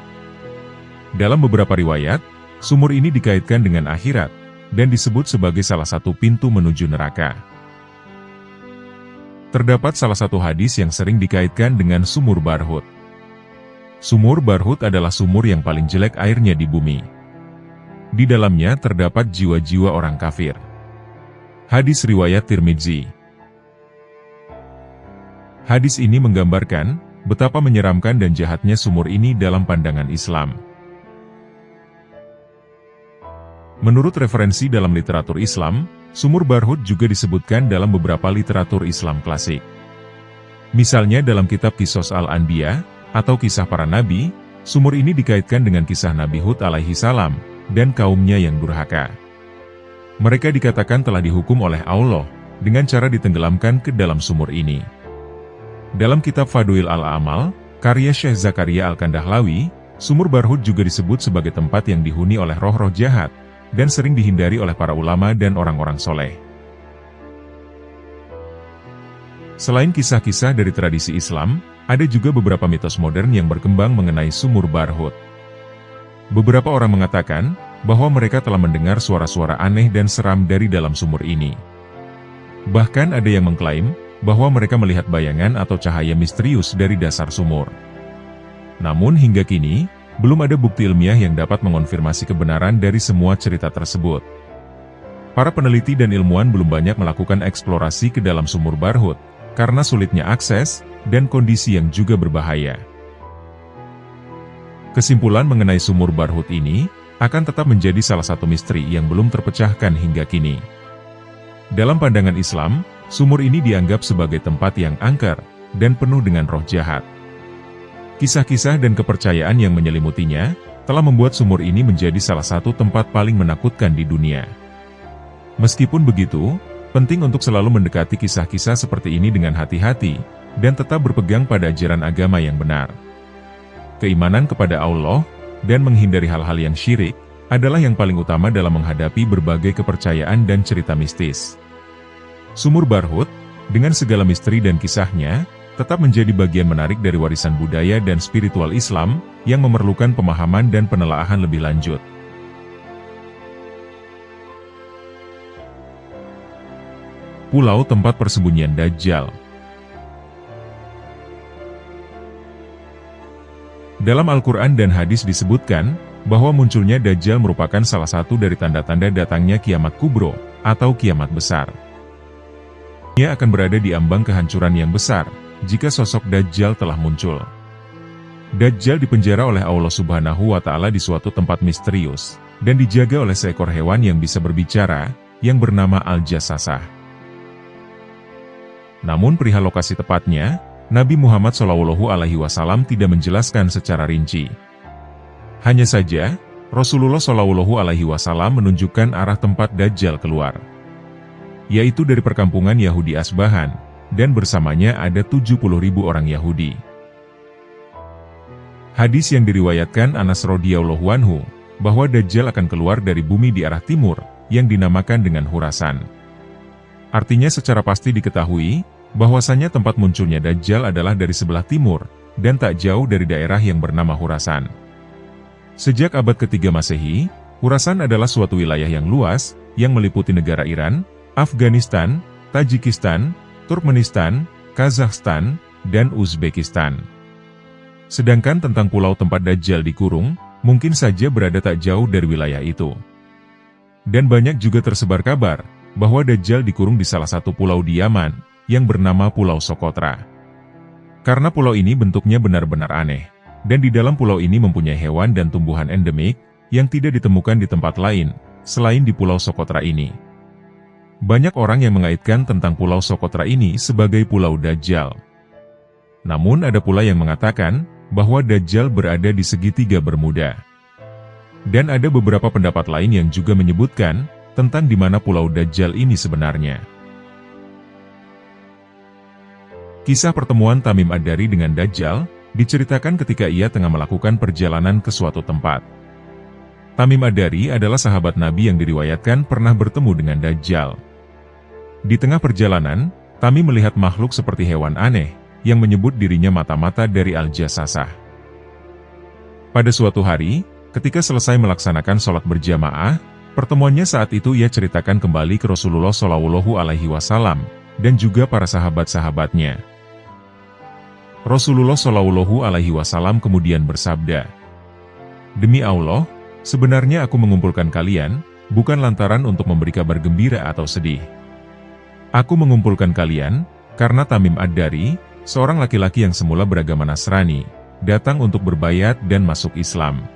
Dalam beberapa riwayat, sumur ini dikaitkan dengan akhirat, dan disebut sebagai salah satu pintu menuju neraka. Terdapat salah satu hadis yang sering dikaitkan dengan sumur Barhut. Sumur Barhut adalah sumur yang paling jelek airnya di bumi. Di dalamnya terdapat jiwa-jiwa orang kafir. Hadis riwayat Tirmidzi. Hadis ini menggambarkan betapa menyeramkan dan jahatnya sumur ini dalam pandangan Islam. Menurut referensi dalam literatur Islam, sumur Barhut juga disebutkan dalam beberapa literatur Islam klasik. Misalnya dalam kitab Qisas Al-Anbiya, atau kisah para nabi, sumur ini dikaitkan dengan kisah Nabi Hud alaihi salam, dan kaumnya yang durhaka. Mereka dikatakan telah dihukum oleh Allah, dengan cara ditenggelamkan ke dalam sumur ini. Dalam kitab Faduil Al-Amal, karya Syekh Zakaria Al-Kandahlawi, sumur Barhut juga disebut sebagai tempat yang dihuni oleh roh-roh jahat, dan sering dihindari oleh para ulama dan orang-orang soleh. Selain kisah-kisah dari tradisi Islam, ada juga beberapa mitos modern yang berkembang mengenai sumur Barhut. Beberapa orang mengatakan bahwa mereka telah mendengar suara-suara aneh dan seram dari dalam sumur ini. Bahkan ada yang mengklaim bahwa mereka melihat bayangan atau cahaya misterius dari dasar sumur. Namun hingga kini, belum ada bukti ilmiah yang dapat mengonfirmasi kebenaran dari semua cerita tersebut. Para peneliti dan ilmuwan belum banyak melakukan eksplorasi ke dalam sumur Barhut, karena sulitnya akses, dan kondisi yang juga berbahaya. Kesimpulan mengenai sumur Barhut ini, akan tetap menjadi salah satu misteri yang belum terpecahkan hingga kini. Dalam pandangan Islam, sumur ini dianggap sebagai tempat yang angker, dan penuh dengan roh jahat. Kisah-kisah dan kepercayaan yang menyelimutinya, telah membuat sumur ini menjadi salah satu tempat paling menakutkan di dunia. Meskipun begitu, penting untuk selalu mendekati kisah-kisah seperti ini dengan hati-hati, dan tetap berpegang pada ajaran agama yang benar. Keimanan kepada Allah, dan menghindari hal-hal yang syirik, adalah yang paling utama dalam menghadapi berbagai kepercayaan dan cerita mistis. Sumur Barhut, dengan segala misteri dan kisahnya, tetap menjadi bagian menarik dari warisan budaya dan spiritual Islam, yang memerlukan pemahaman dan penelaahan lebih lanjut. Pulau tempat persembunyian Dajjal. Dalam Al-Quran dan hadis disebutkan, bahwa munculnya Dajjal merupakan salah satu dari tanda-tanda datangnya kiamat kubro, atau kiamat besar. Ia akan berada di ambang kehancuran yang besar, jika sosok Dajjal telah muncul. Dajjal dipenjara oleh Allah Subhanahu wa Ta'ala di suatu tempat misterius, dan dijaga oleh seekor hewan yang bisa berbicara, yang bernama Al-Jassasah. Namun perihal lokasi tepatnya, Nabi Muhammad SAW tidak menjelaskan secara rinci. Hanya saja, Rasulullah SAW menunjukkan arah tempat Dajjal keluar, yaitu dari perkampungan Yahudi Asbahan, dan bersamanya ada 70.000 orang Yahudi. Hadis yang diriwayatkan Anas radhiyallahu anhu, bahwa Dajjal akan keluar dari bumi di arah timur, yang dinamakan dengan Khurasan. Artinya secara pasti diketahui, bahwasanya tempat munculnya Dajjal adalah dari sebelah timur, dan tak jauh dari daerah yang bernama Khurasan. Sejak abad ketiga Masehi, Khurasan adalah suatu wilayah yang luas, yang meliputi negara Iran, Afghanistan, Tajikistan, Turkmenistan, Kazakhstan, dan Uzbekistan. Sedangkan tentang pulau tempat Dajjal dikurung, mungkin saja berada tak jauh dari wilayah itu. Dan banyak juga tersebar kabar, bahwa Dajjal dikurung di salah satu pulau di Yaman, yang bernama Pulau Sokotra. Karena pulau ini bentuknya benar-benar aneh, dan di dalam pulau ini mempunyai hewan dan tumbuhan endemik, yang tidak ditemukan di tempat lain, selain di Pulau Sokotra ini. Banyak orang yang mengaitkan tentang Pulau Sokotra ini sebagai Pulau Dajjal. Namun ada pula yang mengatakan bahwa Dajjal berada di segitiga Bermuda. Dan ada beberapa pendapat lain yang juga menyebutkan tentang di mana Pulau Dajjal ini sebenarnya. Kisah pertemuan Tamim Ad-Dari dengan Dajjal diceritakan ketika ia tengah melakukan perjalanan ke suatu tempat. Tamim Ad-Dari adalah sahabat Nabi yang diriwayatkan pernah bertemu dengan Dajjal. Di tengah perjalanan, Tamim melihat makhluk seperti hewan aneh yang menyebut dirinya mata-mata dari Al-Jassasah. Pada suatu hari, ketika selesai melaksanakan sholat berjamaah, pertemuannya saat itu ia ceritakan kembali ke Rasulullah Shallallahu Alaihi Wasallam dan juga para sahabat-sahabatnya. Rasulullah Shallallahu Alaihi Wasallam kemudian bersabda, "Demi Allah, sebenarnya aku mengumpulkan kalian, bukan lantaran untuk memberi kabar gembira atau sedih. Aku mengumpulkan kalian, karena Tamim Ad-Dari, seorang laki-laki yang semula beragama Nasrani, datang untuk berbayat dan masuk Islam.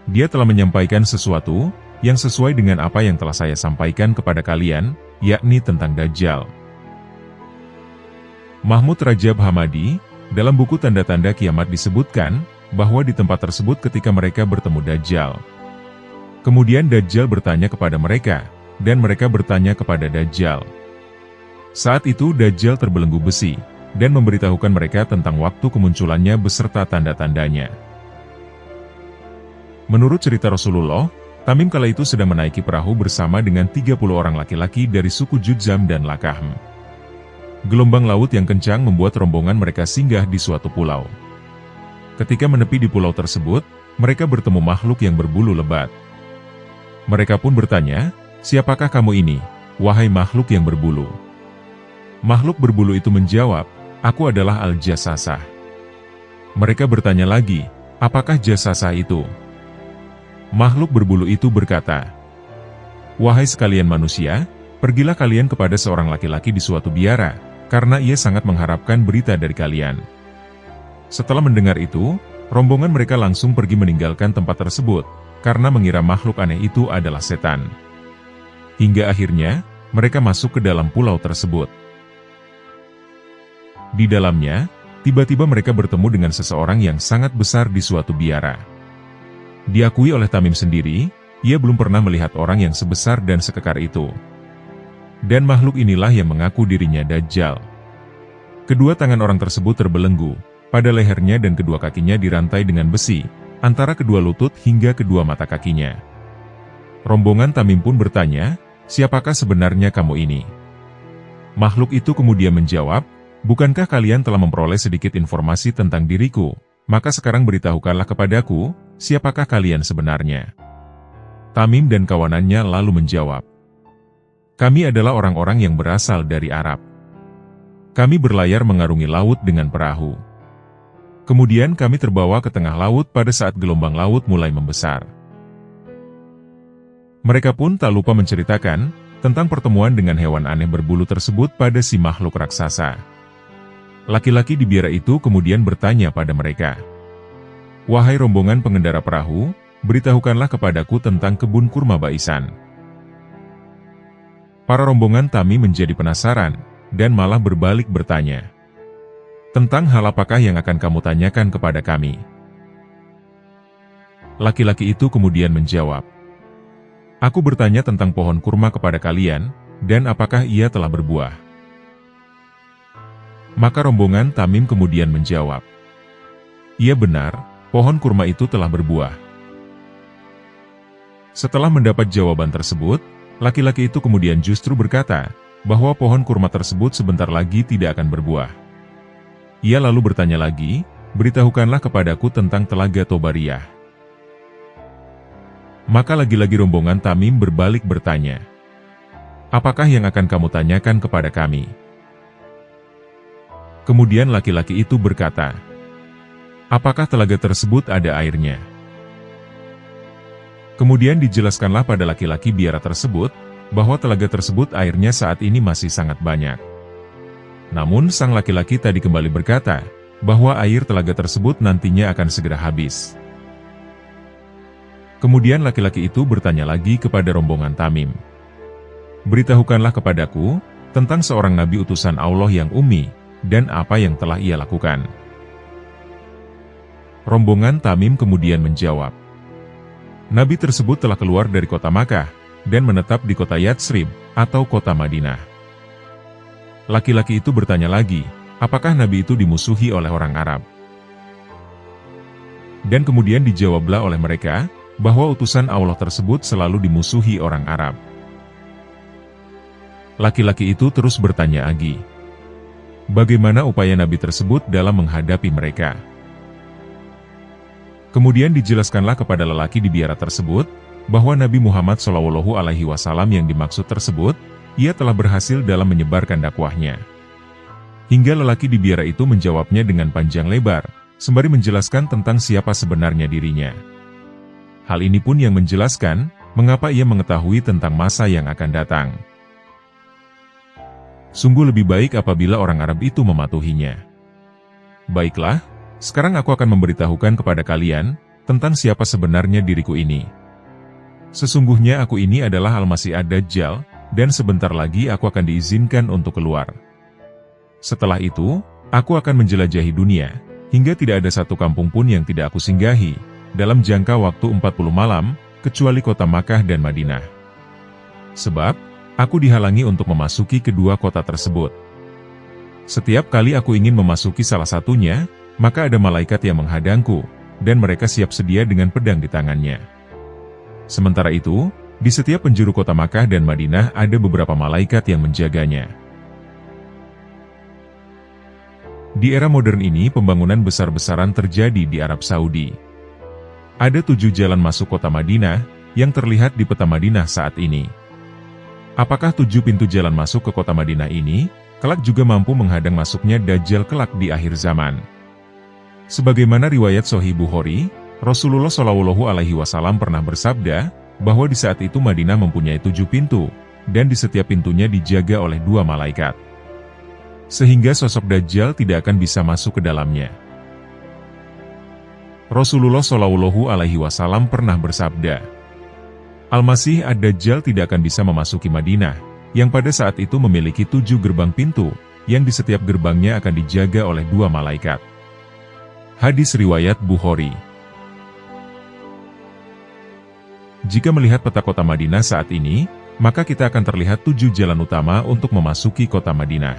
Dia telah menyampaikan sesuatu yang sesuai dengan apa yang telah saya sampaikan kepada kalian, yakni tentang Dajjal." Mahmud Rajab Hamadi, dalam buku Tanda-Tanda Kiamat disebutkan, bahwa di tempat tersebut ketika mereka bertemu Dajjal. Kemudian Dajjal bertanya kepada mereka, dan mereka bertanya kepada Dajjal. Saat itu Dajjal terbelenggu besi, dan memberitahukan mereka tentang waktu kemunculannya beserta tanda-tandanya. Menurut cerita Rasulullah, Tamim kala itu sedang menaiki perahu bersama dengan 30 orang laki-laki dari suku Judzam dan Lakahm. Gelombang laut yang kencang membuat rombongan mereka singgah di suatu pulau. Ketika menepi di pulau tersebut, mereka bertemu makhluk yang berbulu lebat. Mereka pun bertanya, "Siapakah kamu ini, wahai makhluk yang berbulu?" Makhluk berbulu itu menjawab, "Aku adalah Al-Jassasah." Mereka bertanya lagi, "Apakah Jassasah itu?" Makhluk berbulu itu berkata, "Wahai sekalian manusia, pergilah kalian kepada seorang laki-laki di suatu biara, karena ia sangat mengharapkan berita dari kalian." Setelah mendengar itu, rombongan mereka langsung pergi meninggalkan tempat tersebut, karena mengira makhluk aneh itu adalah setan. Hingga akhirnya, mereka masuk ke dalam pulau tersebut. Di dalamnya, tiba-tiba mereka bertemu dengan seseorang yang sangat besar di suatu biara. Diakui oleh Tamim sendiri, ia belum pernah melihat orang yang sebesar dan sekekar itu. Dan makhluk inilah yang mengaku dirinya Dajjal. Kedua tangan orang tersebut terbelenggu, pada lehernya dan kedua kakinya dirantai dengan besi, antara kedua lutut hingga kedua mata kakinya. Rombongan Tamim pun bertanya, "Siapakah sebenarnya kamu ini?" Makhluk itu kemudian menjawab, "Bukankah kalian telah memperoleh sedikit informasi tentang diriku? Maka sekarang beritahukanlah kepadaku, siapakah kalian sebenarnya?" Tamim dan kawanannya lalu menjawab, "Kami adalah orang-orang yang berasal dari Arab. Kami berlayar mengarungi laut dengan perahu. Kemudian kami terbawa ke tengah laut pada saat gelombang laut mulai membesar." Mereka pun tak lupa menceritakan tentang pertemuan dengan hewan aneh berbulu tersebut pada si makhluk raksasa. Laki-laki di biara itu kemudian bertanya pada mereka, "Wahai rombongan pengendara perahu, beritahukanlah kepadaku tentang kebun kurma Baisan." Para rombongan Tamim menjadi penasaran, dan malah berbalik bertanya, "Tentang hal apakah yang akan kamu tanyakan kepada kami?" Laki-laki itu kemudian menjawab, "Aku bertanya tentang pohon kurma kepada kalian, dan apakah ia telah berbuah?" Maka rombongan Tamim kemudian menjawab, "Iya benar, pohon kurma itu telah berbuah." Setelah mendapat jawaban tersebut, laki-laki itu kemudian justru berkata, bahwa pohon kurma tersebut sebentar lagi tidak akan berbuah. Ia lalu bertanya lagi, "Beritahukanlah kepadaku tentang Telaga Tobariyah." Maka lagi-lagi rombongan Tamim berbalik bertanya, "Apakah yang akan kamu tanyakan kepada kami?" Kemudian laki-laki itu berkata, "Apakah telaga tersebut ada airnya?" Kemudian dijelaskanlah pada laki-laki biara tersebut, bahwa telaga tersebut airnya saat ini masih sangat banyak. Namun sang laki-laki tadi kembali berkata, bahwa air telaga tersebut nantinya akan segera habis. Kemudian laki-laki itu bertanya lagi kepada rombongan Tamim, beritahukanlah kepadaku tentang seorang nabi utusan Allah yang ummi, dan apa yang telah ia lakukan." Rombongan Tamim kemudian menjawab, "Nabi tersebut telah keluar dari kota Makkah, dan menetap di kota Yatsrib, atau kota Madinah." Laki-laki itu bertanya lagi, apakah nabi itu dimusuhi oleh orang Arab? Dan kemudian dijawablah oleh mereka, bahwa utusan Allah tersebut selalu dimusuhi orang Arab. Laki-laki itu terus bertanya lagi, bagaimana upaya nabi tersebut dalam menghadapi mereka? Kemudian dijelaskanlah kepada lelaki di biara tersebut, bahwa Nabi Muhammad SAW yang dimaksud tersebut, ia telah berhasil dalam menyebarkan dakwahnya. Hingga lelaki di biara itu menjawabnya dengan panjang lebar, sembari menjelaskan tentang siapa sebenarnya dirinya. Hal ini pun yang menjelaskan, mengapa ia mengetahui tentang masa yang akan datang. Sungguh lebih baik apabila orang Arab itu mematuhinya. Baiklah, sekarang aku akan memberitahukan kepada kalian, tentang siapa sebenarnya diriku ini. Sesungguhnya aku ini adalah Al-Masih Ad-Dajjal, dan sebentar lagi aku akan diizinkan untuk keluar. Setelah itu, aku akan menjelajahi dunia, hingga tidak ada satu kampung pun yang tidak aku singgahi, dalam jangka waktu 40 malam, kecuali kota Makkah dan Madinah. Sebab, aku dihalangi untuk memasuki kedua kota tersebut. Setiap kali aku ingin memasuki salah satunya, maka ada malaikat yang menghadangku, dan mereka siap sedia dengan pedang di tangannya. Sementara itu, di setiap penjuru kota Makkah dan Madinah ada beberapa malaikat yang menjaganya. Di era modern ini pembangunan besar-besaran terjadi di Arab Saudi. Ada 7 jalan masuk kota Madinah, yang terlihat di peta Madinah saat ini. Apakah 7 pintu jalan masuk ke kota Madinah ini, kelak juga mampu menghadang masuknya Dajjal kelak di akhir zaman? Sebagaimana riwayat Sahih Bukhari, Rasulullah SAW pernah bersabda, bahwa di saat itu Madinah mempunyai 7 pintu, dan di setiap pintunya dijaga oleh 2 malaikat. Sehingga sosok Dajjal tidak akan bisa masuk ke dalamnya. Rasulullah SAW pernah bersabda, Al-Masih Ad-Dajjal tidak akan bisa memasuki Madinah, yang pada saat itu memiliki 7 gerbang pintu, yang di setiap gerbangnya akan dijaga oleh 2 malaikat. Hadis riwayat Bukhari. Jika melihat peta kota Madinah saat ini, maka kita akan terlihat 7 jalan utama untuk memasuki kota Madinah.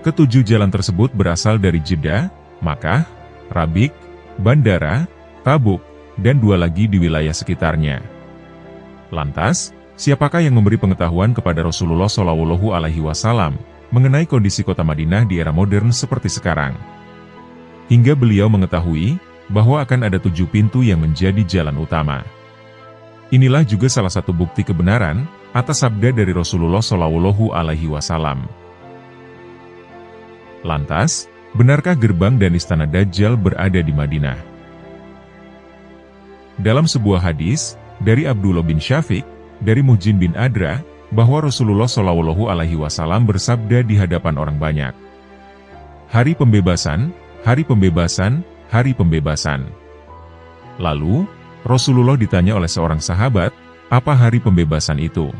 Ketujuh jalan tersebut berasal dari Jeddah, Makkah, Rabik, Bandara, Tabuk, dan 2 lagi di wilayah sekitarnya. Lantas, siapakah yang memberi pengetahuan kepada Rasulullah SAW mengenai kondisi kota Madinah di era modern seperti sekarang? Hingga beliau mengetahui bahwa akan ada 7 pintu yang menjadi jalan utama. Inilah juga salah satu bukti kebenaran atas sabda dari Rasulullah SAW. Lantas, benarkah gerbang dan istana Dajjal berada di Madinah? Dalam sebuah hadis dari Abdullah bin Syafiq, dari Muhjin bin Adra, bahwa Rasulullah SAW bersabda di hadapan orang banyak, "Hari pembebasan, hari pembebasan, hari pembebasan." Lalu, Rasulullah ditanya oleh seorang sahabat, apa hari pembebasan itu?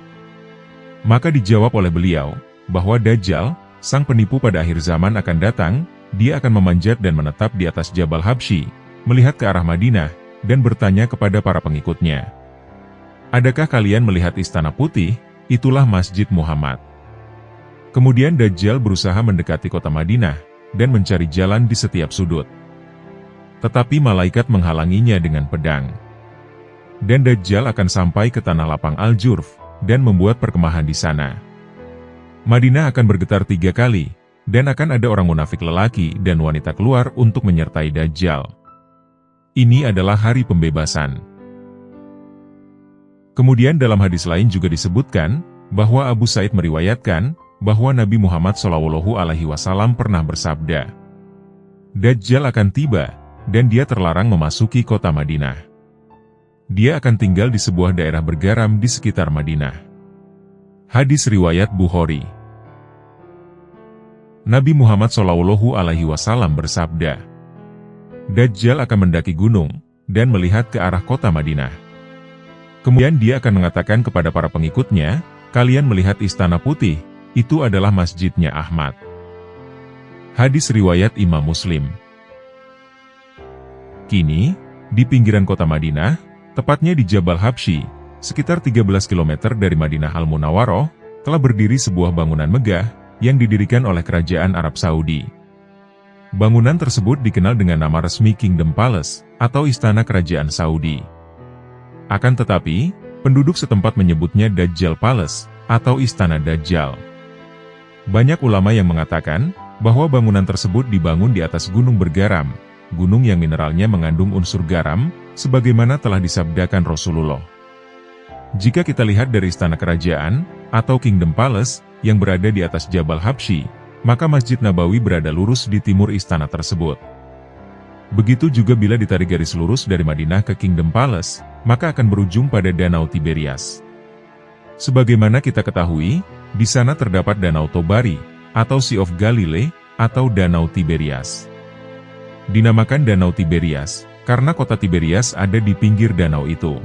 Maka dijawab oleh beliau, bahwa Dajjal, sang penipu pada akhir zaman akan datang, dia akan memanjat dan menetap di atas Jabal Habsyi, melihat ke arah Madinah, dan bertanya kepada para pengikutnya, "Adakah kalian melihat istana putih? Itulah Masjid Muhammad." Kemudian Dajjal berusaha mendekati kota Madinah, dan mencari jalan di setiap sudut. Tetapi malaikat menghalanginya dengan pedang. Dan Dajjal akan sampai ke tanah lapang Al-Jurf, dan membuat perkemahan di sana. Madinah akan bergetar 3 kali, dan akan ada orang munafik lelaki dan wanita keluar untuk menyertai Dajjal. Ini adalah hari pembebasan. Kemudian dalam hadis lain juga disebutkan, bahwa Abu Said meriwayatkan, bahwa Nabi Muhammad SAW pernah bersabda, Dajjal akan tiba, dan dia terlarang memasuki kota Madinah. Dia akan tinggal di sebuah daerah bergaram di sekitar Madinah. Hadis riwayat Bukhari. Nabi Muhammad SAW bersabda, Dajjal akan mendaki gunung, dan melihat ke arah kota Madinah. Kemudian dia akan mengatakan kepada para pengikutnya, kalian melihat istana putih, itu adalah masjidnya Ahmad. Hadis riwayat Imam Muslim. Kini, di pinggiran kota Madinah, tepatnya di Jabal Habsyi, sekitar 13 km dari Madinah Al-Munawwaroh, telah berdiri sebuah bangunan megah yang didirikan oleh Kerajaan Arab Saudi. Bangunan tersebut dikenal dengan nama resmi Kingdom Palace, atau Istana Kerajaan Saudi. Akan tetapi, penduduk setempat menyebutnya Dajjal Palace, atau Istana Dajjal. Banyak ulama yang mengatakan bahwa bangunan tersebut dibangun di atas gunung bergaram, gunung yang mineralnya mengandung unsur garam, sebagaimana telah disabdakan Rasulullah. Jika kita lihat dari istana kerajaan, atau Kingdom Palace, yang berada di atas Jabal Habsyi, maka Masjid Nabawi berada lurus di timur istana tersebut. Begitu juga bila ditarik garis lurus dari Madinah ke Kingdom Palace, maka akan berujung pada Danau Tiberias. Sebagaimana kita ketahui, di sana terdapat Danau Tobari, atau Sea of Galilee, atau Danau Tiberias. Dinamakan Danau Tiberias, karena kota Tiberias ada di pinggir danau itu.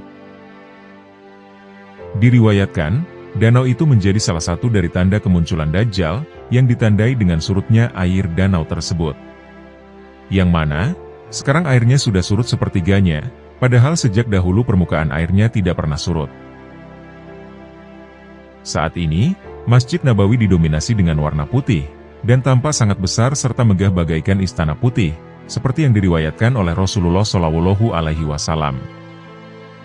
Diriwayatkan, danau itu menjadi salah satu dari tanda kemunculan Dajjal, yang ditandai dengan surutnya air danau tersebut. Yang mana, sekarang airnya sudah surut sepertiganya, padahal sejak dahulu permukaan airnya tidak pernah surut. Saat ini, Masjid Nabawi didominasi dengan warna putih, dan tampak sangat besar serta megah bagaikan istana putih, seperti yang diriwayatkan oleh Rasulullah SAW.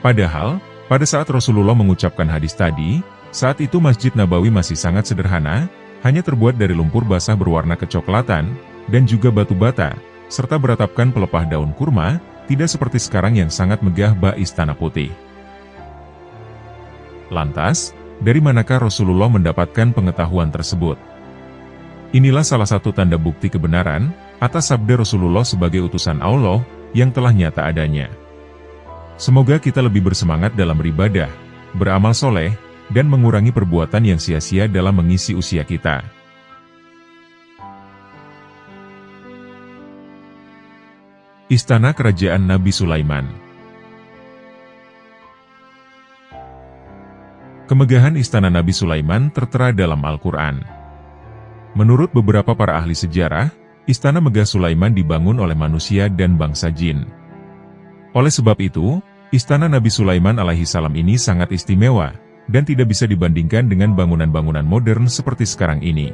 Padahal, pada saat Rasulullah mengucapkan hadis tadi, saat itu Masjid Nabawi masih sangat sederhana, hanya terbuat dari lumpur basah berwarna kecoklatan, dan juga batu bata, serta beratapkan pelepah daun kurma, tidak seperti sekarang yang sangat megah bak istana putih. Lantas, dari manakah Rasulullah mendapatkan pengetahuan tersebut? Inilah salah satu tanda bukti kebenaran atas sabda Rasulullah sebagai utusan Allah yang telah nyata adanya. Semoga kita lebih bersemangat dalam beribadah, beramal soleh, dan mengurangi perbuatan yang sia-sia dalam mengisi usia kita. Istana Kerajaan Nabi Sulaiman. Kemegahan istana Nabi Sulaiman tertera dalam Al-Quran. Menurut beberapa para ahli sejarah, istana megah Sulaiman dibangun oleh manusia dan bangsa jin. Oleh sebab itu, istana Nabi Sulaiman alaihi salam ini sangat istimewa, dan tidak bisa dibandingkan dengan bangunan-bangunan modern seperti sekarang ini.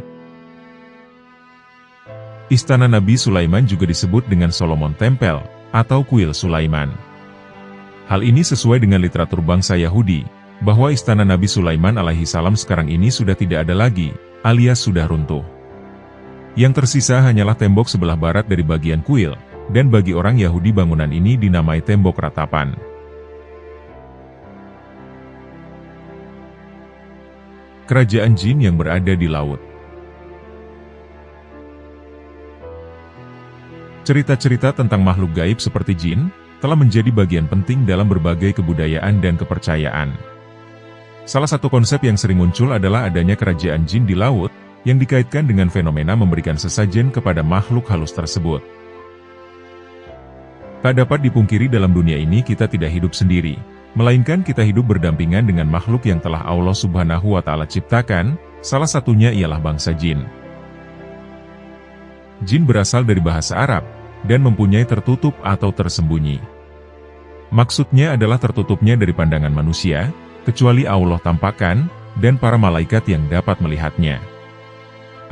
Istana Nabi Sulaiman juga disebut dengan Solomon Temple, atau Kuil Sulaiman. Hal ini sesuai dengan literatur bangsa Yahudi, bahwa istana Nabi Sulaiman alaihi salam sekarang ini sudah tidak ada lagi, alias sudah runtuh. Yang tersisa hanyalah tembok sebelah barat dari bagian kuil, dan bagi orang Yahudi bangunan ini dinamai tembok ratapan. Kerajaan jin yang berada di laut. Cerita-cerita tentang makhluk gaib seperti jin, telah menjadi bagian penting dalam berbagai kebudayaan dan kepercayaan. Salah satu konsep yang sering muncul adalah adanya kerajaan jin di laut, yang dikaitkan dengan fenomena memberikan sesajen kepada makhluk halus tersebut. Tak dapat dipungkiri dalam dunia ini kita tidak hidup sendiri, melainkan kita hidup berdampingan dengan makhluk yang telah Allah Subhanahu wa Ta'ala ciptakan, salah satunya ialah bangsa jin. Jin berasal dari bahasa Arab, dan mempunyai tertutup atau tersembunyi. Maksudnya adalah tertutupnya dari pandangan manusia, kecuali Allah tampakkan, dan para malaikat yang dapat melihatnya.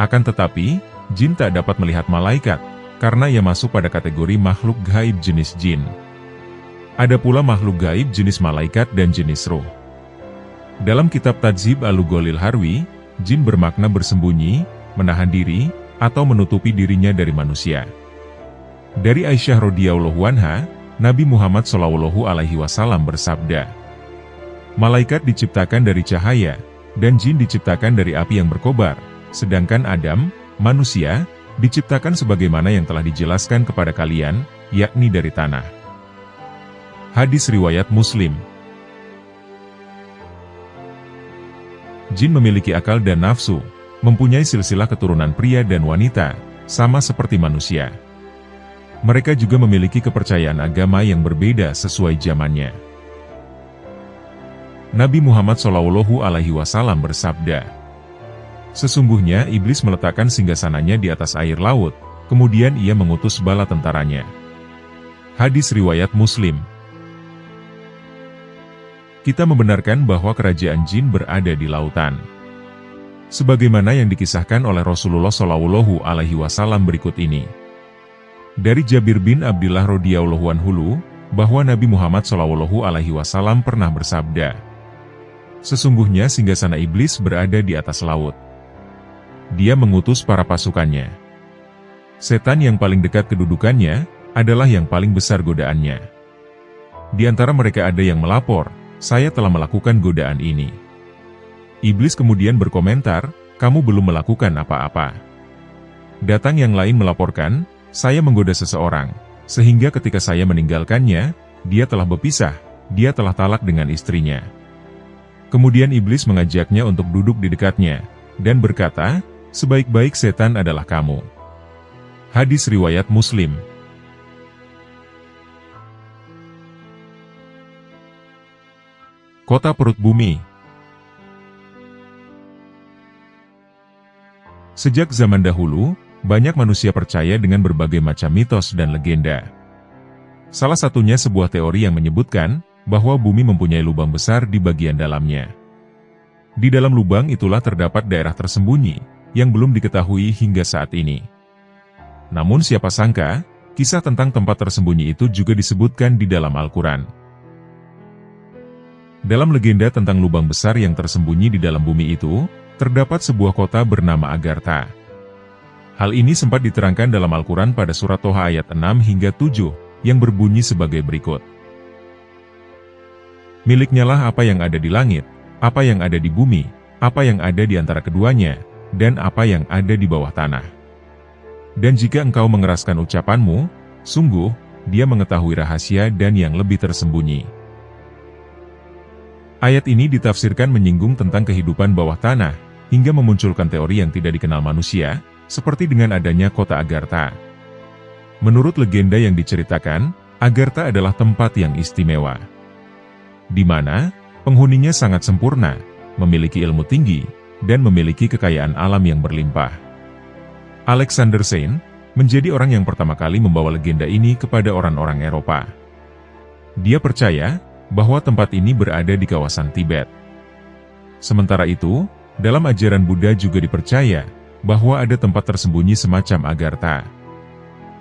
Akan tetapi, jin tak dapat melihat malaikat, karena ia masuk pada kategori makhluk gaib jenis jin. Ada pula makhluk gaib jenis malaikat dan jenis roh. Dalam kitab Tadzib Al-Lugholil Harwi, jin bermakna bersembunyi, menahan diri, atau menutupi dirinya dari manusia. Dari Aisyah radhiyallahu anha, Nabi Muhammad SAW bersabda, "Malaikat diciptakan dari cahaya, dan jin diciptakan dari api yang berkobar, sedangkan Adam, manusia, diciptakan sebagaimana yang telah dijelaskan kepada kalian, yakni dari tanah." Hadis riwayat Muslim. Jin memiliki akal dan nafsu, mempunyai silsilah keturunan pria dan wanita, sama seperti manusia. Mereka juga memiliki kepercayaan agama yang berbeda sesuai zamannya. Nabi Muhammad SAW bersabda, "Sesungguhnya iblis meletakkan singgasananya di atas air laut, kemudian ia mengutus bala tentaranya." Hadis riwayat Muslim. Kita membenarkan bahwa kerajaan jin berada di lautan. Sebagaimana yang dikisahkan oleh Rasulullah SAW berikut ini. Dari Jabir bin Abdillah radhiyallahu anhu, bahwa Nabi Muhammad SAW pernah bersabda, "Sesungguhnya singgasana iblis berada di atas laut. Dia mengutus para pasukannya. Setan yang paling dekat kedudukannya adalah yang paling besar godaannya. Di antara mereka ada yang melapor, 'Saya telah melakukan godaan ini.' Iblis kemudian berkomentar, 'Kamu belum melakukan apa-apa.' Datang yang lain melaporkan, 'Saya menggoda seseorang, sehingga ketika saya meninggalkannya, dia telah berpisah, dia telah talak dengan istrinya.' Kemudian iblis mengajaknya untuk duduk di dekatnya, dan berkata, 'Sebaik-baik setan adalah kamu.'" Hadis riwayat Muslim. Kota perut bumi. Sejak zaman dahulu, banyak manusia percaya dengan berbagai macam mitos dan legenda. Salah satunya sebuah teori yang menyebutkan bahwa bumi mempunyai lubang besar di bagian dalamnya. Di dalam lubang itulah terdapat daerah tersembunyi, yang belum diketahui hingga saat ini. Namun siapa sangka, kisah tentang tempat tersembunyi itu juga disebutkan di dalam Al-Quran. Dalam legenda tentang lubang besar yang tersembunyi di dalam bumi itu, terdapat sebuah kota bernama Agartha. Hal ini sempat diterangkan dalam Al-Quran pada surat Toha ayat 6 hingga 7, yang berbunyi sebagai berikut. "Miliknya lah apa yang ada di langit, apa yang ada di bumi, apa yang ada di antara keduanya, dan apa yang ada di bawah tanah. Dan jika engkau mengeraskan ucapanmu, sungguh, dia mengetahui rahasia dan yang lebih tersembunyi." Ayat ini ditafsirkan menyinggung tentang kehidupan bawah tanah, hingga memunculkan teori yang tidak dikenal manusia, seperti dengan adanya kota Agartha. Menurut legenda yang diceritakan, Agartha adalah tempat yang istimewa, di mana penghuninya sangat sempurna, memiliki ilmu tinggi, dan memiliki kekayaan alam yang berlimpah. Alexander Sein menjadi orang yang pertama kali membawa legenda ini kepada orang-orang Eropa. Dia percaya bahwa tempat ini berada di kawasan Tibet. Sementara itu, dalam ajaran Buddha juga dipercaya bahwa ada tempat tersembunyi semacam Agartha.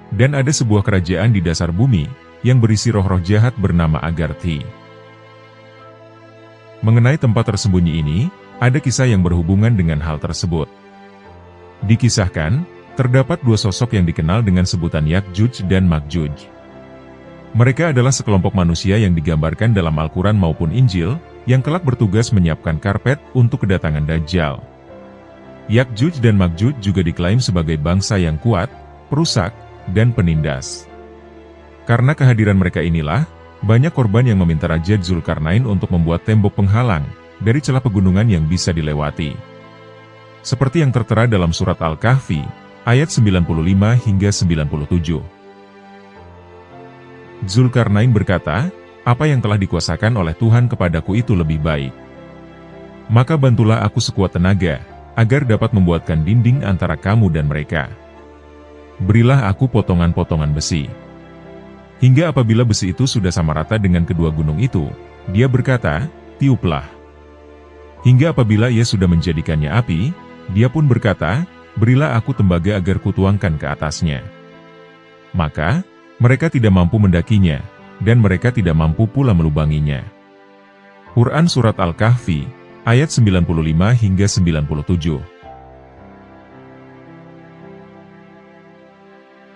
Dan ada sebuah kerajaan di dasar bumi yang berisi roh-roh jahat bernama Agarthi. Mengenai tempat tersembunyi ini, ada kisah yang berhubungan dengan hal tersebut. Dikisahkan, terdapat dua sosok yang dikenal dengan sebutan Yakjuj dan Makjuj. Mereka adalah sekelompok manusia yang digambarkan dalam Al-Quran maupun Injil, yang kelak bertugas menyiapkan karpet untuk kedatangan Dajjal. Yakjuj dan Makjuj juga diklaim sebagai bangsa yang kuat, perusak, dan penindas. Karena kehadiran mereka inilah, banyak korban yang meminta Raja Zulkarnain untuk membuat tembok penghalang dari celah pegunungan yang bisa dilewati. Seperti yang tertera dalam surat Al-Kahfi, ayat 95 hingga 97. Zulkarnain berkata, "Apa yang telah dikuasakan oleh Tuhan kepadaku itu lebih baik. Maka bantulah aku sekuat tenaga, agar dapat membuatkan dinding antara kamu dan mereka. Berilah aku potongan-potongan besi." Hingga apabila besi itu sudah sama rata dengan kedua gunung itu, dia berkata, "Tiuplah." Hingga apabila ia sudah menjadikannya api, dia pun berkata, "Berilah aku tembaga agar kutuangkan ke atasnya." Maka, mereka tidak mampu mendakinya, dan mereka tidak mampu pula melubanginya. Quran Surat Al-Kahfi, ayat 95 hingga 97.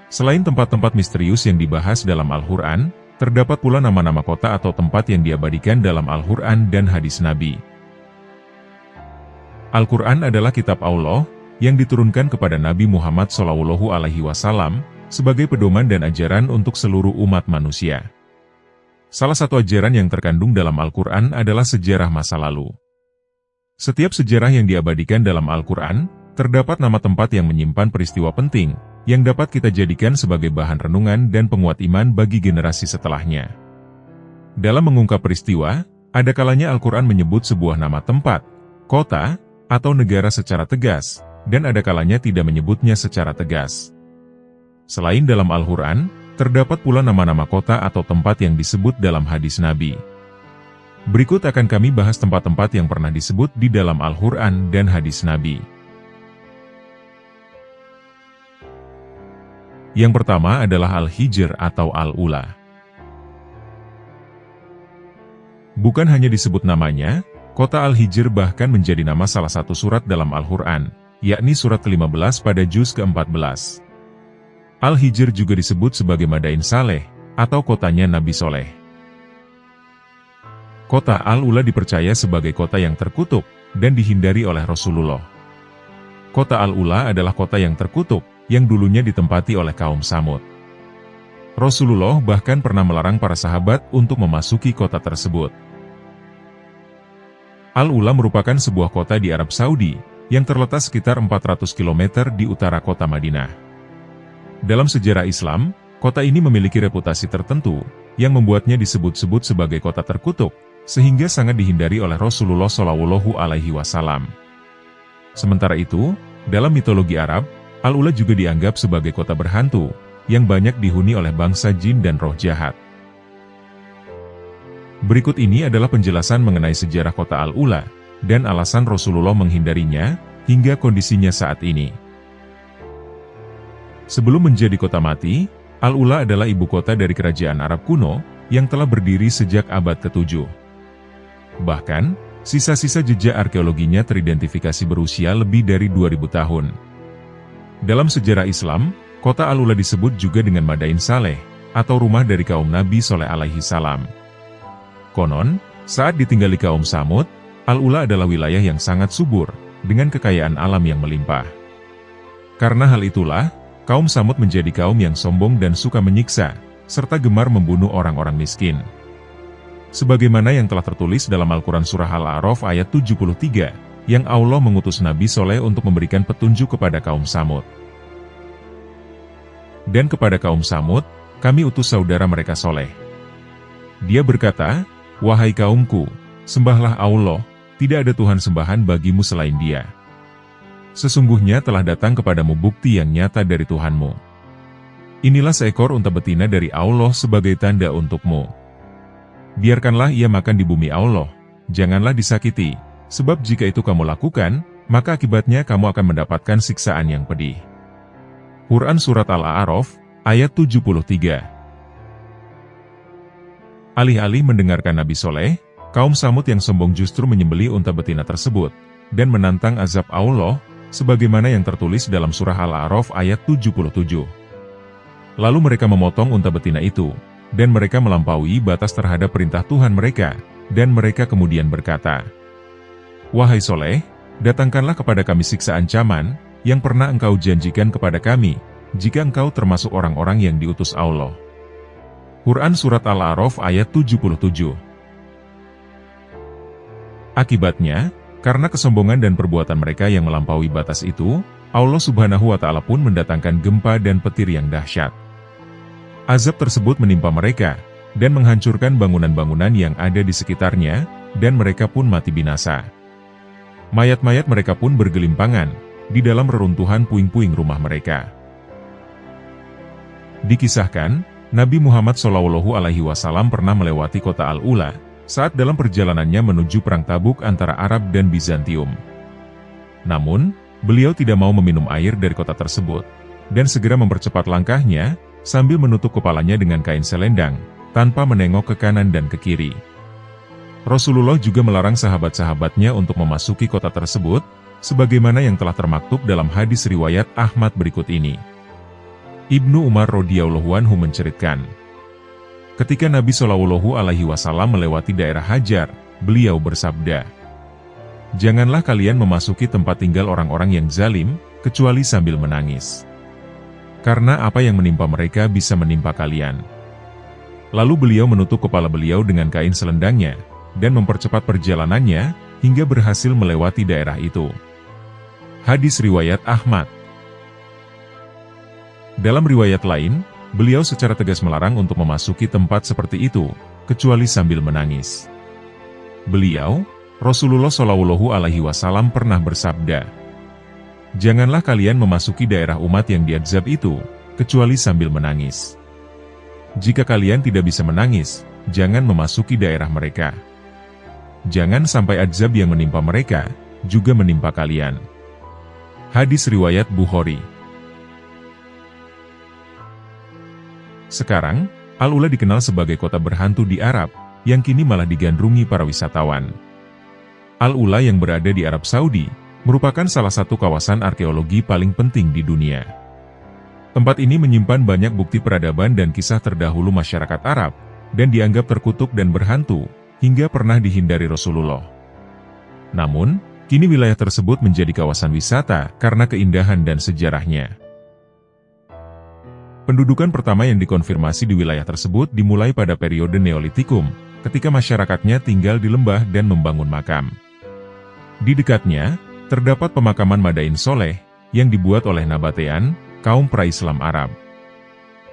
Selain tempat-tempat misterius yang dibahas dalam Al-Quran, terdapat pula nama-nama kota atau tempat yang diabadikan dalam Al-Quran dan hadis Nabi. Al-Quran adalah kitab Allah, yang diturunkan kepada Nabi Muhammad SAW, sebagai pedoman dan ajaran untuk seluruh umat manusia. Salah satu ajaran yang terkandung dalam Al-Quran adalah sejarah masa lalu. Setiap sejarah yang diabadikan dalam Al-Quran, terdapat nama tempat yang menyimpan peristiwa penting, yang dapat kita jadikan sebagai bahan renungan dan penguat iman bagi generasi setelahnya. Dalam mengungkap peristiwa, Ada kalanya Al-Quran menyebut sebuah nama tempat, kota, atau negara secara tegas, dan ada kalanya tidak menyebutnya secara tegas. Selain dalam Al-Quran, terdapat pula nama-nama kota atau tempat yang disebut dalam hadis Nabi. Berikut akan kami bahas tempat-tempat yang pernah disebut di dalam Al-Quran dan hadis Nabi. Yang pertama adalah Al-Hijr atau Al-Ula. Bukan hanya disebut namanya, kota Al-Hijr bahkan menjadi nama salah satu surat dalam Al-Quran, yakni surat ke-15 pada juz ke-14. Al-Hijr juga disebut sebagai Madain Saleh, atau kotanya Nabi Soleh. Kota Al-Ula dipercaya sebagai kota yang terkutuk, dan dihindari oleh Rasulullah. Kota Al-Ula adalah kota yang terkutuk, yang dulunya ditempati oleh kaum Tsamud. Rasulullah bahkan pernah melarang para sahabat untuk memasuki kota tersebut. Al-Ula merupakan sebuah kota di Arab Saudi, yang terletak sekitar 400 km di utara kota Madinah. Dalam sejarah Islam, kota ini memiliki reputasi tertentu, yang membuatnya disebut-sebut sebagai kota terkutuk, sehingga sangat dihindari oleh Rasulullah SAW. Sementara itu, dalam mitologi Arab, Al-Ula juga dianggap sebagai kota berhantu, yang banyak dihuni oleh bangsa jin dan roh jahat. Berikut ini adalah penjelasan mengenai sejarah kota Al-Ula, dan alasan Rasulullah menghindarinya, hingga kondisinya saat ini. Sebelum menjadi kota mati, Al-Ula adalah ibu kota dari kerajaan Arab kuno, yang telah berdiri sejak abad ke-7. Bahkan, sisa-sisa jejak arkeologinya teridentifikasi berusia lebih dari 2000 tahun. Dalam sejarah Islam, kota Al-Ula disebut juga dengan Madain Saleh, atau rumah dari kaum Nabi Soleh alaihi salam. Konon, saat ditinggali kaum Tsamud, Al-Ula adalah wilayah yang sangat subur, dengan kekayaan alam yang melimpah. Karena hal itulah, kaum Tsamud menjadi kaum yang sombong dan suka menyiksa, serta gemar membunuh orang-orang miskin. Sebagaimana yang telah tertulis dalam Al-Quran Surah Al-A'raf ayat 73, yang Allah mengutus Nabi Soleh untuk memberikan petunjuk kepada kaum Tsamud. Dan kepada kaum Tsamud, kami utus saudara mereka Soleh. Dia berkata, "Wahai kaumku, sembahlah Allah, tidak ada Tuhan sembahan bagimu selain Dia. Sesungguhnya telah datang kepadamu bukti yang nyata dari Tuhanmu. Inilah seekor unta betina dari Allah sebagai tanda untukmu. Biarkanlah ia makan di bumi Allah, janganlah disakiti, sebab jika itu kamu lakukan, maka akibatnya kamu akan mendapatkan siksaan yang pedih." Quran Surat Al-A'raf, ayat 73. Alih-alih mendengarkan Nabi Soleh, kaum Tsamud yang sombong justru menyembelih unta betina tersebut, dan menantang azab Allah, sebagaimana yang tertulis dalam surah Al-A'raf ayat 77. Lalu mereka memotong unta betina itu, dan mereka melampaui batas terhadap perintah Tuhan mereka, dan mereka kemudian berkata, "Wahai Soleh, datangkanlah kepada kami siksa ancaman, yang pernah engkau janjikan kepada kami, jika engkau termasuk orang-orang yang diutus Allah." Quran Surat Al-A'raf ayat 77. Akibatnya, karena kesombongan dan perbuatan mereka yang melampaui batas itu, Allah Subhanahu wa Ta'ala pun mendatangkan gempa dan petir yang dahsyat. Azab tersebut menimpa mereka, dan menghancurkan bangunan-bangunan yang ada di sekitarnya, dan mereka pun mati binasa. Mayat-mayat mereka pun bergelimpangan, di dalam reruntuhan puing-puing rumah mereka. Dikisahkan, Nabi Muhammad SAW pernah melewati kota Al-Ula, saat dalam perjalanannya menuju Perang Tabuk antara Arab dan Bizantium. Namun, beliau tidak mau meminum air dari kota tersebut, dan segera mempercepat langkahnya, sambil menutup kepalanya dengan kain selendang, tanpa menengok ke kanan dan ke kiri. Rasulullah juga melarang sahabat-sahabatnya untuk memasuki kota tersebut, sebagaimana yang telah termaktub dalam hadis riwayat Ahmad berikut ini. Ibnu Umar radhiyallahu anhu menceritakan, ketika Nabi SAW melewati daerah Hajar, beliau bersabda, "Janganlah kalian memasuki tempat tinggal orang-orang yang zalim, kecuali sambil menangis. Karena apa yang menimpa mereka bisa menimpa kalian." Lalu beliau menutup kepala beliau dengan kain selendangnya, dan mempercepat perjalanannya, hingga berhasil melewati daerah itu. Hadis riwayat Ahmad. Dalam riwayat lain, beliau secara tegas melarang untuk memasuki tempat seperti itu, kecuali sambil menangis. Beliau, Rasulullah Shallallahu Alaihi Wasallam pernah bersabda, "Janganlah kalian memasuki daerah umat yang diazab itu, kecuali sambil menangis. Jika kalian tidak bisa menangis, jangan memasuki daerah mereka. Jangan sampai azab yang menimpa mereka, juga menimpa kalian." Hadis riwayat Bukhari. Sekarang, Al-Ula dikenal sebagai kota berhantu di Arab, yang kini malah digandrungi para wisatawan. Al-Ula yang berada di Arab Saudi, merupakan salah satu kawasan arkeologi paling penting di dunia. Tempat ini menyimpan banyak bukti peradaban dan kisah terdahulu masyarakat Arab, dan dianggap terkutuk dan berhantu, hingga pernah dihindari Rasulullah. Namun, kini wilayah tersebut menjadi kawasan wisata karena keindahan dan sejarahnya. Pendudukan pertama yang dikonfirmasi di wilayah tersebut dimulai pada periode Neolitikum, ketika masyarakatnya tinggal di lembah dan membangun makam. Di dekatnya, terdapat pemakaman Madain Soleh, yang dibuat oleh Nabatean, kaum pra-Islam Arab.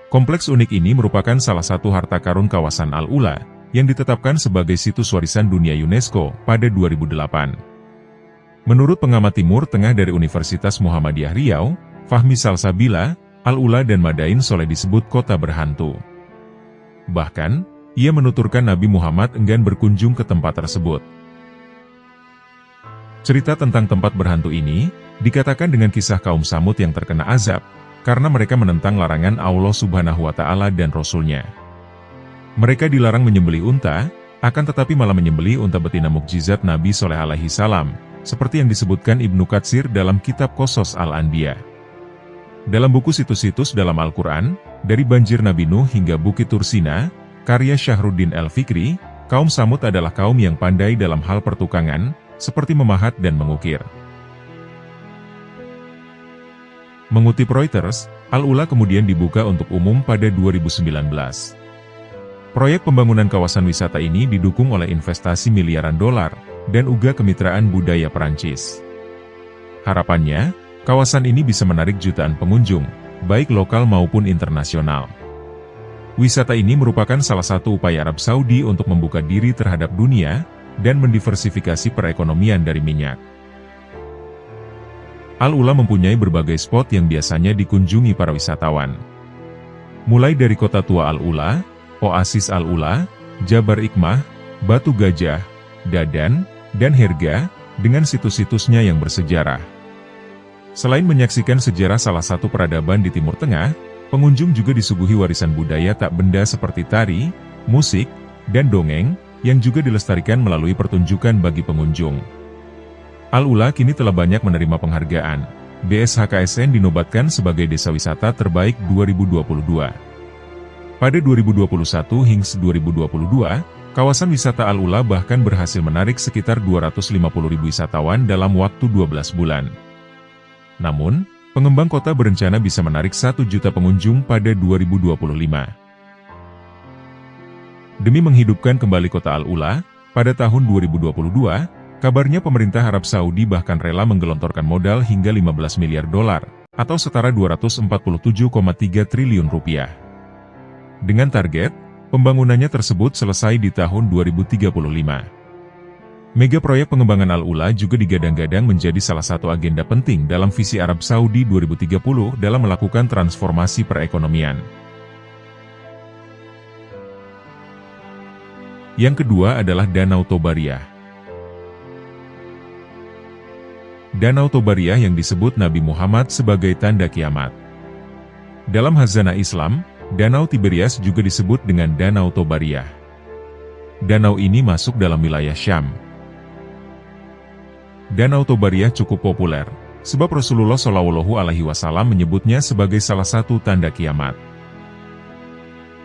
Kompleks unik ini merupakan salah satu harta karun kawasan Al-Ula, yang ditetapkan sebagai situs warisan dunia UNESCO pada 2008. Menurut pengamat Timur Tengah dari Universitas Muhammadiyah Riau, Fahmi Salsabila, Al-Ula dan Madain Soleh disebut kota berhantu. Bahkan, ia menuturkan Nabi Muhammad enggan berkunjung ke tempat tersebut. Cerita tentang tempat berhantu ini, dikatakan dengan kisah kaum Samud yang terkena azab, karena mereka menentang larangan Allah Subhanahu wa Ta'ala dan Rasul-Nya. Mereka dilarang menyembelih unta, akan tetapi malah menyembelih unta betina mukjizat Nabi Soleh alaihi salam, seperti yang disebutkan Ibnu Katsir dalam kitab Qasas Al-Anbiya. Dalam buku situs-situs dalam Al-Quran, dari banjir Nabi Nuh hingga Bukit Tursina, karya Syahruddin El-Fikri, kaum Samud adalah kaum yang pandai dalam hal pertukangan, seperti memahat dan mengukir. Mengutip Reuters, Al-Ula kemudian dibuka untuk umum pada 2019. Proyek pembangunan kawasan wisata ini didukung oleh investasi miliaran dolar, dan juga kemitraan budaya Perancis. Harapannya, kawasan ini bisa menarik jutaan pengunjung, baik lokal maupun internasional. Wisata ini merupakan salah satu upaya Arab Saudi untuk membuka diri terhadap dunia, dan mendiversifikasi perekonomian dari minyak. Al-Ula mempunyai berbagai spot yang biasanya dikunjungi para wisatawan. Mulai dari Kota Tua Al-Ula, Oasis Al-Ula, Jabar Ikmah, Batu Gajah, Dadan, dan Herga, dengan situs-situsnya yang bersejarah. Selain menyaksikan sejarah salah satu peradaban di Timur Tengah, pengunjung juga disuguhi warisan budaya tak benda seperti tari, musik, dan dongeng, yang juga dilestarikan melalui pertunjukan bagi pengunjung. Al-Ula kini telah banyak menerima penghargaan. BSHKSN dinobatkan sebagai Desa Wisata Terbaik 2022. Pada 2021 hingga 2022, kawasan wisata Al-Ula bahkan berhasil menarik sekitar 250.000 wisatawan dalam waktu 12 bulan. Namun, pengembang kota berencana bisa menarik 1 juta pengunjung pada 2025. Demi menghidupkan kembali kota Al-Ula, pada tahun 2022, kabarnya pemerintah Arab Saudi bahkan rela menggelontorkan modal hingga 15 miliar dolar, atau setara 247,3 triliun rupiah. Dengan target, pembangunannya tersebut selesai di tahun 2035. Mega proyek pengembangan Al-Ula juga digadang-gadang menjadi salah satu agenda penting dalam visi Arab Saudi 2030 dalam melakukan transformasi perekonomian. Yang kedua adalah Danau Tobariyah. Danau Tobariyah yang disebut Nabi Muhammad sebagai tanda kiamat. Dalam Khazanah Islam, Danau Tiberias juga disebut dengan Danau Tobariyah. Danau ini masuk dalam wilayah Syam. Danau Tobariyah cukup populer, sebab Rasulullah Shallallahu Alaihi Wasallam menyebutnya sebagai salah satu tanda kiamat.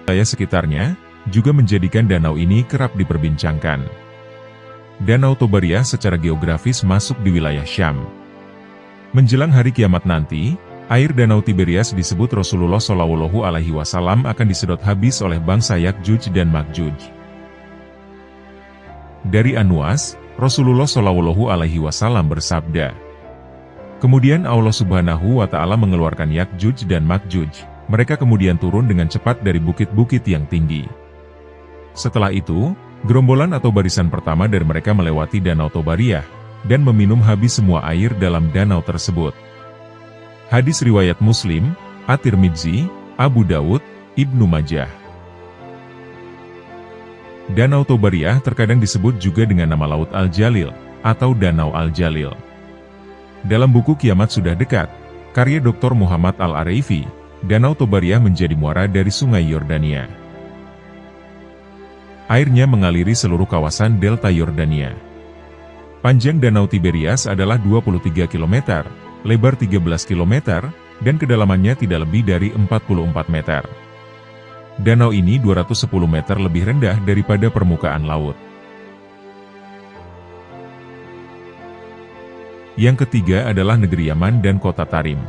Wilayah sekitarnya juga menjadikan danau ini kerap diperbincangkan. Danau Tobariyah secara geografis masuk di wilayah Syam. Menjelang hari kiamat nanti, air Danau Tiberias disebut Rasulullah Shallallahu Alaihi Wasallam akan disedot habis oleh bangsa Ya'juj dan Ma'juj. Dari An-Nu'as, Rasulullah Shallallahu Alaihi Wasallam bersabda, "Kemudian Allah Subhanahu wa Ta'ala mengeluarkan Ya'juj dan Ma'juj. Mereka kemudian turun dengan cepat dari bukit-bukit yang tinggi. Setelah itu, Gerombolan atau barisan pertama dari mereka melewati Danau Tobariyah, dan meminum habis semua air dalam danau tersebut. Hadis riwayat Muslim, At-Tirmidzi, Abu Dawud, Ibnu Majah. Danau Tobariyah terkadang disebut juga dengan nama Laut Al-Jalil, atau Danau Al-Jalil. Dalam buku Kiamat Sudah Dekat, karya Dr. Muhammad Al-Araifi, Danau Tobariyah menjadi muara dari Sungai Yordania. Airnya mengaliri seluruh kawasan delta Yordania. Panjang Danau Tiberias adalah 23 km, lebar 13 km, dan kedalamannya tidak lebih dari 44 meter. Danau ini 210 meter lebih rendah daripada permukaan laut. Yang ketiga adalah negeri Yaman dan kota Tarim.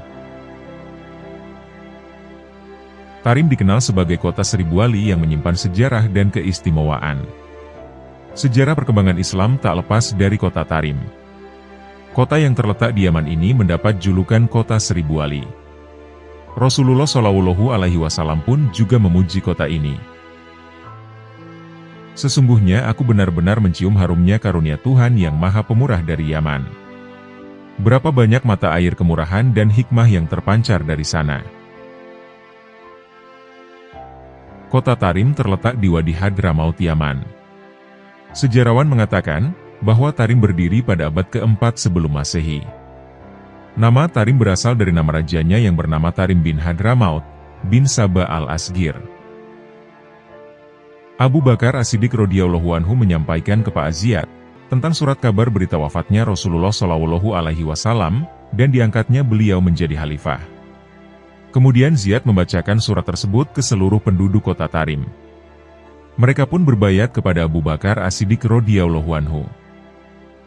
Tarim dikenal sebagai kota seribu wali yang menyimpan sejarah dan keistimewaan. Sejarah perkembangan Islam tak lepas dari kota Tarim. Kota yang terletak di Yaman ini mendapat julukan kota seribu wali. Rasulullah Shallallahu Alaihi Wasallam pun juga memuji kota ini. Sesungguhnya aku benar-benar mencium harumnya karunia Tuhan yang Maha Pemurah dari Yaman. Berapa banyak mata air kemurahan dan hikmah yang terpancar dari sana. Kota Tarim terletak di Wadi Hadramaut, Yaman. Sejarawan mengatakan bahwa Tarim berdiri pada abad keempat sebelum Masehi. Nama Tarim berasal dari nama rajanya yang bernama Tarim bin Hadramaut, bin Saba al-Asgir. Abu Bakar As-Siddiq radhiyallahu anhu menyampaikan ke Pak Ziyad tentang surat kabar berita wafatnya Rasulullah Shallallahu Alaihi Wasallam, dan diangkatnya beliau menjadi khalifah. Kemudian Ziyad membacakan surat tersebut ke seluruh penduduk kota Tarim. Mereka pun berbayat kepada Abu Bakar As-Siddiq radhiyallahu anhu.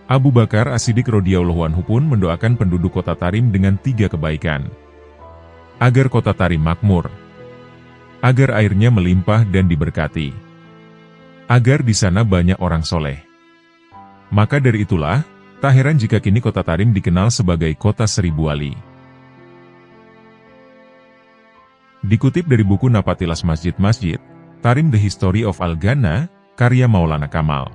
Abu Bakar As-Siddiq radhiyallahu anhu pun mendoakan penduduk kota Tarim dengan 3 kebaikan. Agar kota Tarim makmur. Agar airnya melimpah dan diberkati. Agar di sana banyak orang soleh. Maka dari itulah, tak heran jika kini kota Tarim dikenal sebagai kota seribu wali. Dikutip dari buku Napatilas Masjid-Masjid, Tarim The History of Al-Ghana, karya Maulana Kamal.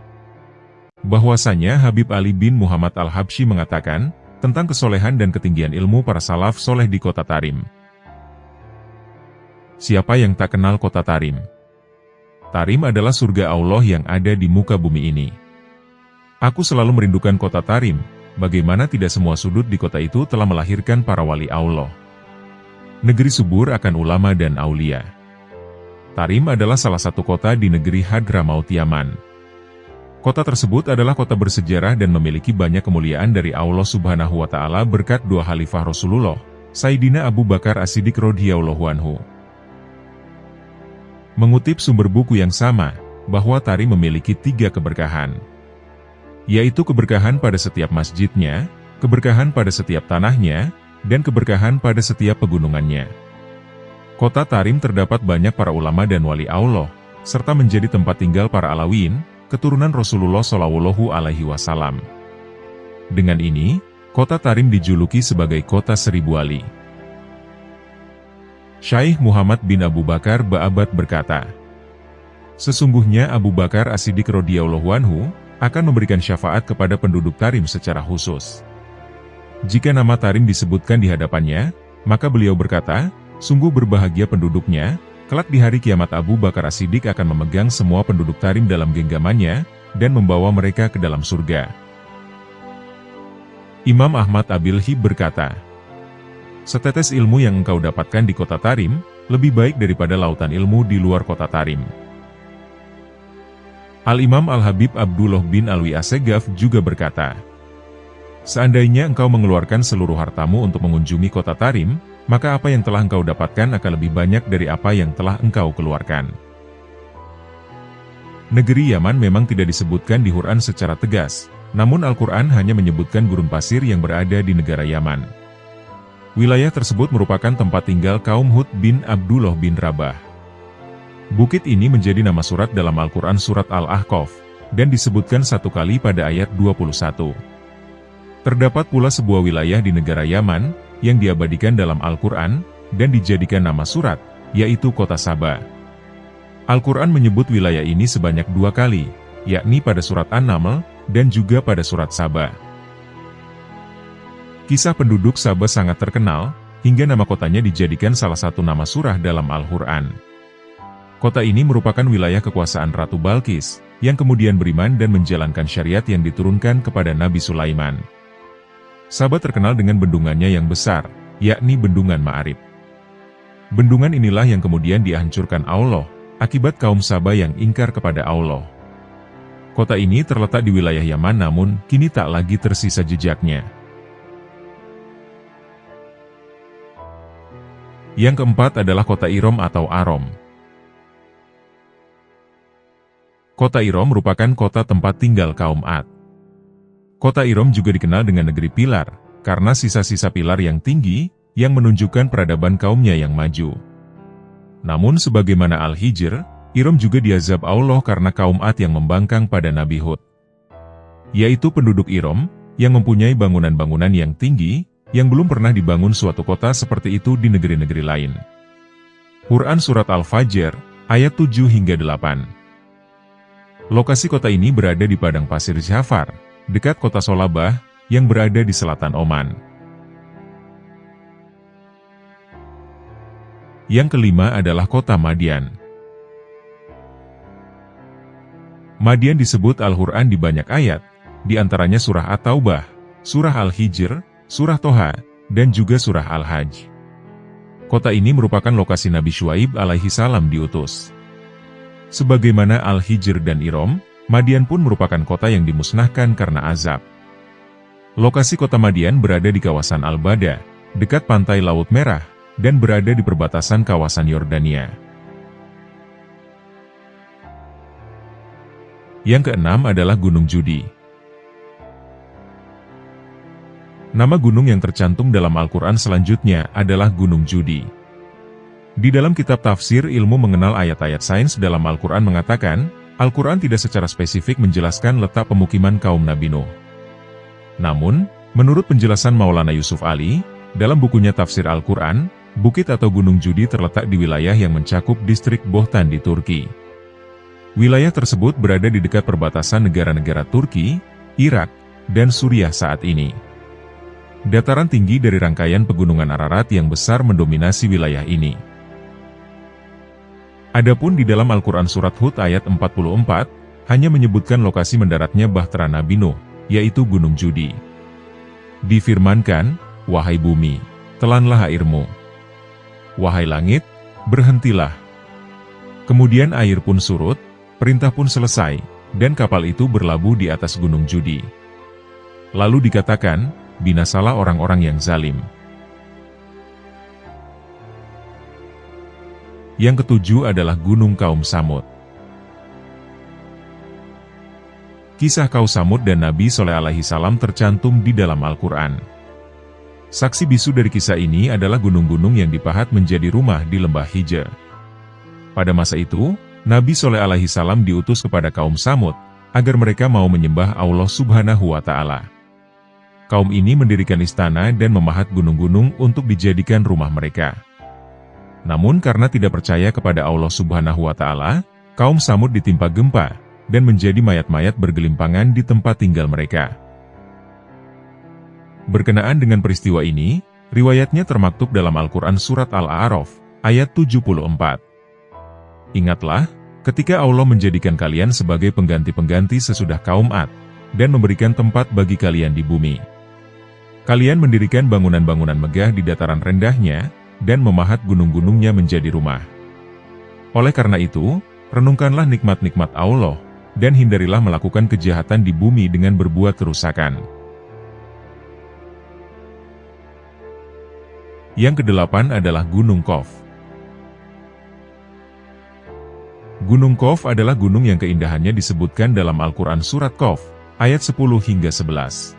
Bahwasanya Habib Ali bin Muhammad Al-Habsyi mengatakan, tentang kesolehan dan ketinggian ilmu para salaf soleh di kota Tarim. Siapa yang tak kenal kota Tarim? Tarim adalah surga Allah yang ada di muka bumi ini. Aku selalu merindukan kota Tarim, bagaimana tidak semua sudut di kota itu telah melahirkan para wali Allah. Negeri subur akan ulama dan aulia. Tarim adalah salah satu kota di negeri Hadramaut, Yaman. Kota tersebut adalah kota bersejarah dan memiliki banyak kemuliaan dari Allah Subhanahu wa Ta'ala berkat 2 khalifah Rasulullah, Sayyidina Abu Bakar As-Siddiq radhiyallahu anhu. Mengutip sumber buku yang sama, bahwa Tarim memiliki 3 keberkahan. Yaitu keberkahan pada setiap masjidnya, keberkahan pada setiap tanahnya, dan keberkahan pada setiap pegunungannya. Kota Tarim terdapat banyak para ulama dan wali Allah, serta menjadi tempat tinggal para Alawin, keturunan Rasulullah Shallallahu Alaihi Wasallam. Dengan ini, kota Tarim dijuluki sebagai kota seribu wali. Syaikh Muhammad bin Abu Bakar Ba'abad berkata, sesungguhnya Abu Bakar As-Siddiq radhiyallahu anhu akan memberikan syafaat kepada penduduk Tarim secara khusus. Jika nama Tarim disebutkan di hadapannya, maka beliau berkata, sungguh berbahagia penduduknya, kelak di hari kiamat Abu Bakar As-Siddiq akan memegang semua penduduk Tarim dalam genggamannya, dan membawa mereka ke dalam surga. Imam Ahmad Abilhib berkata, setetes ilmu yang engkau dapatkan di kota Tarim, lebih baik daripada lautan ilmu di luar kota Tarim. Al-Imam Al-Habib Abdullah bin Alwi Assegaf juga berkata, seandainya engkau mengeluarkan seluruh hartamu untuk mengunjungi kota Tarim, maka apa yang telah engkau dapatkan akan lebih banyak dari apa yang telah engkau keluarkan. Negeri Yaman memang tidak disebutkan di Quran secara tegas, namun Al-Quran hanya menyebutkan gurun pasir yang berada di negara Yaman. Wilayah tersebut merupakan tempat tinggal kaum Hud bin Abdullah bin Rabah. Bukit ini menjadi nama surat dalam Al-Quran surat Al-Ahqaf, dan disebutkan 1 kali pada ayat 21. Terdapat pula sebuah wilayah di negara Yaman, yang diabadikan dalam Al-Quran, dan dijadikan nama surat, yaitu kota Saba. Al-Quran menyebut wilayah ini sebanyak 2 kali, yakni pada surat An-Naml, dan juga pada surat Saba. Kisah penduduk Saba sangat terkenal, hingga nama kotanya dijadikan salah satu nama surah dalam Al-Quran. Kota ini merupakan wilayah kekuasaan Ratu Balqis, yang kemudian beriman dan menjalankan syariat yang diturunkan kepada Nabi Sulaiman. Saba terkenal dengan bendungannya yang besar, yakni Bendungan Ma'arib. Bendungan inilah yang kemudian dihancurkan Allah, akibat kaum Saba yang ingkar kepada Allah. Kota ini terletak di wilayah Yaman namun kini tak lagi tersisa jejaknya. Yang keempat adalah kota Iram atau Aram. Kota Iram merupakan kota tempat tinggal kaum Ad. Kota Iram juga dikenal dengan negeri pilar, karena sisa-sisa pilar yang tinggi, yang menunjukkan peradaban kaumnya yang maju. Namun sebagaimana Al-Hijr, Iram juga diazab Allah karena kaum Ad yang membangkang pada Nabi Hud. Yaitu penduduk Iram, yang mempunyai bangunan-bangunan yang tinggi, yang belum pernah dibangun suatu kota seperti itu di negeri-negeri lain. Quran Surat Al-Fajr, ayat 7 hingga 8. Lokasi kota ini berada di padang pasir Jafar, dekat kota Solabah, yang berada di selatan Oman. Yang kelima adalah kota Madian. Madian disebut Al-Quran di banyak ayat, di antaranya surah At-Taubah, surah Al-Hijr, surah Toha, dan juga surah Al-Hajj. Kota ini merupakan lokasi Nabi Syuaib alaihi salam diutus. Sebagaimana Al-Hijr dan Iram, Madian pun merupakan kota yang dimusnahkan karena azab. Lokasi kota Madian berada di kawasan Al-Bada, dekat pantai Laut Merah, dan berada di perbatasan kawasan Yordania. Yang keenam adalah Gunung Judi. Nama gunung yang tercantum dalam Al-Quran selanjutnya adalah Gunung Judi. Di dalam kitab tafsir ilmu mengenal ayat-ayat sains dalam Al-Quran mengatakan, Al-Quran tidak secara spesifik menjelaskan letak pemukiman kaum Nabi Nuh. Namun, menurut penjelasan Maulana Yusuf Ali, dalam bukunya Tafsir Al-Quran, bukit atau Gunung Judi terletak di wilayah yang mencakup distrik Bohtan di Turki. Wilayah tersebut berada di dekat perbatasan negara-negara Turki, Irak, dan Suriah saat ini. Dataran tinggi dari rangkaian pegunungan Ararat yang besar mendominasi wilayah ini. Adapun di dalam Al-Quran Surat Hud ayat 44, hanya menyebutkan lokasi mendaratnya bahtera Nabi Nuh, yaitu Gunung Judi. Difirmankan, wahai bumi, telanlah airmu. Wahai langit, berhentilah. Kemudian air pun surut, perintah pun selesai, dan kapal itu berlabuh di atas Gunung Judi. Lalu dikatakan, binasalah orang-orang yang zalim. Yang ketujuh adalah Gunung Kaum Samud. Kisah kaum Samud dan Nabi Shaleh alaihi salam tercantum di dalam Al-Quran. Saksi bisu dari kisah ini adalah gunung-gunung yang dipahat menjadi rumah di lembah Hijr. Pada masa itu, Nabi Shaleh alaihi salam diutus kepada kaum Samud, agar mereka mau menyembah Allah Subhanahu wa Ta'ala. Kaum ini mendirikan istana dan memahat gunung-gunung untuk dijadikan rumah mereka. Namun karena tidak percaya kepada Allah Subhanahu wa Ta'ala, kaum Samud ditimpa gempa, dan menjadi mayat-mayat bergelimpangan di tempat tinggal mereka. Berkenaan dengan peristiwa ini, riwayatnya termaktub dalam Al-Quran Surat Al-A'raf, ayat 74. Ingatlah, ketika Allah menjadikan kalian sebagai pengganti-pengganti sesudah kaum Ad, dan memberikan tempat bagi kalian di bumi. Kalian mendirikan bangunan-bangunan megah di dataran rendahnya, dan memahat gunung-gunungnya menjadi rumah. Oleh karena itu, renungkanlah nikmat-nikmat Allah, dan hindarilah melakukan kejahatan di bumi dengan berbuat kerusakan. Yang kedelapan adalah Gunung Qaf. Gunung Qaf adalah gunung yang keindahannya disebutkan dalam Al-Quran Surat Qaf, ayat 10 hingga 11.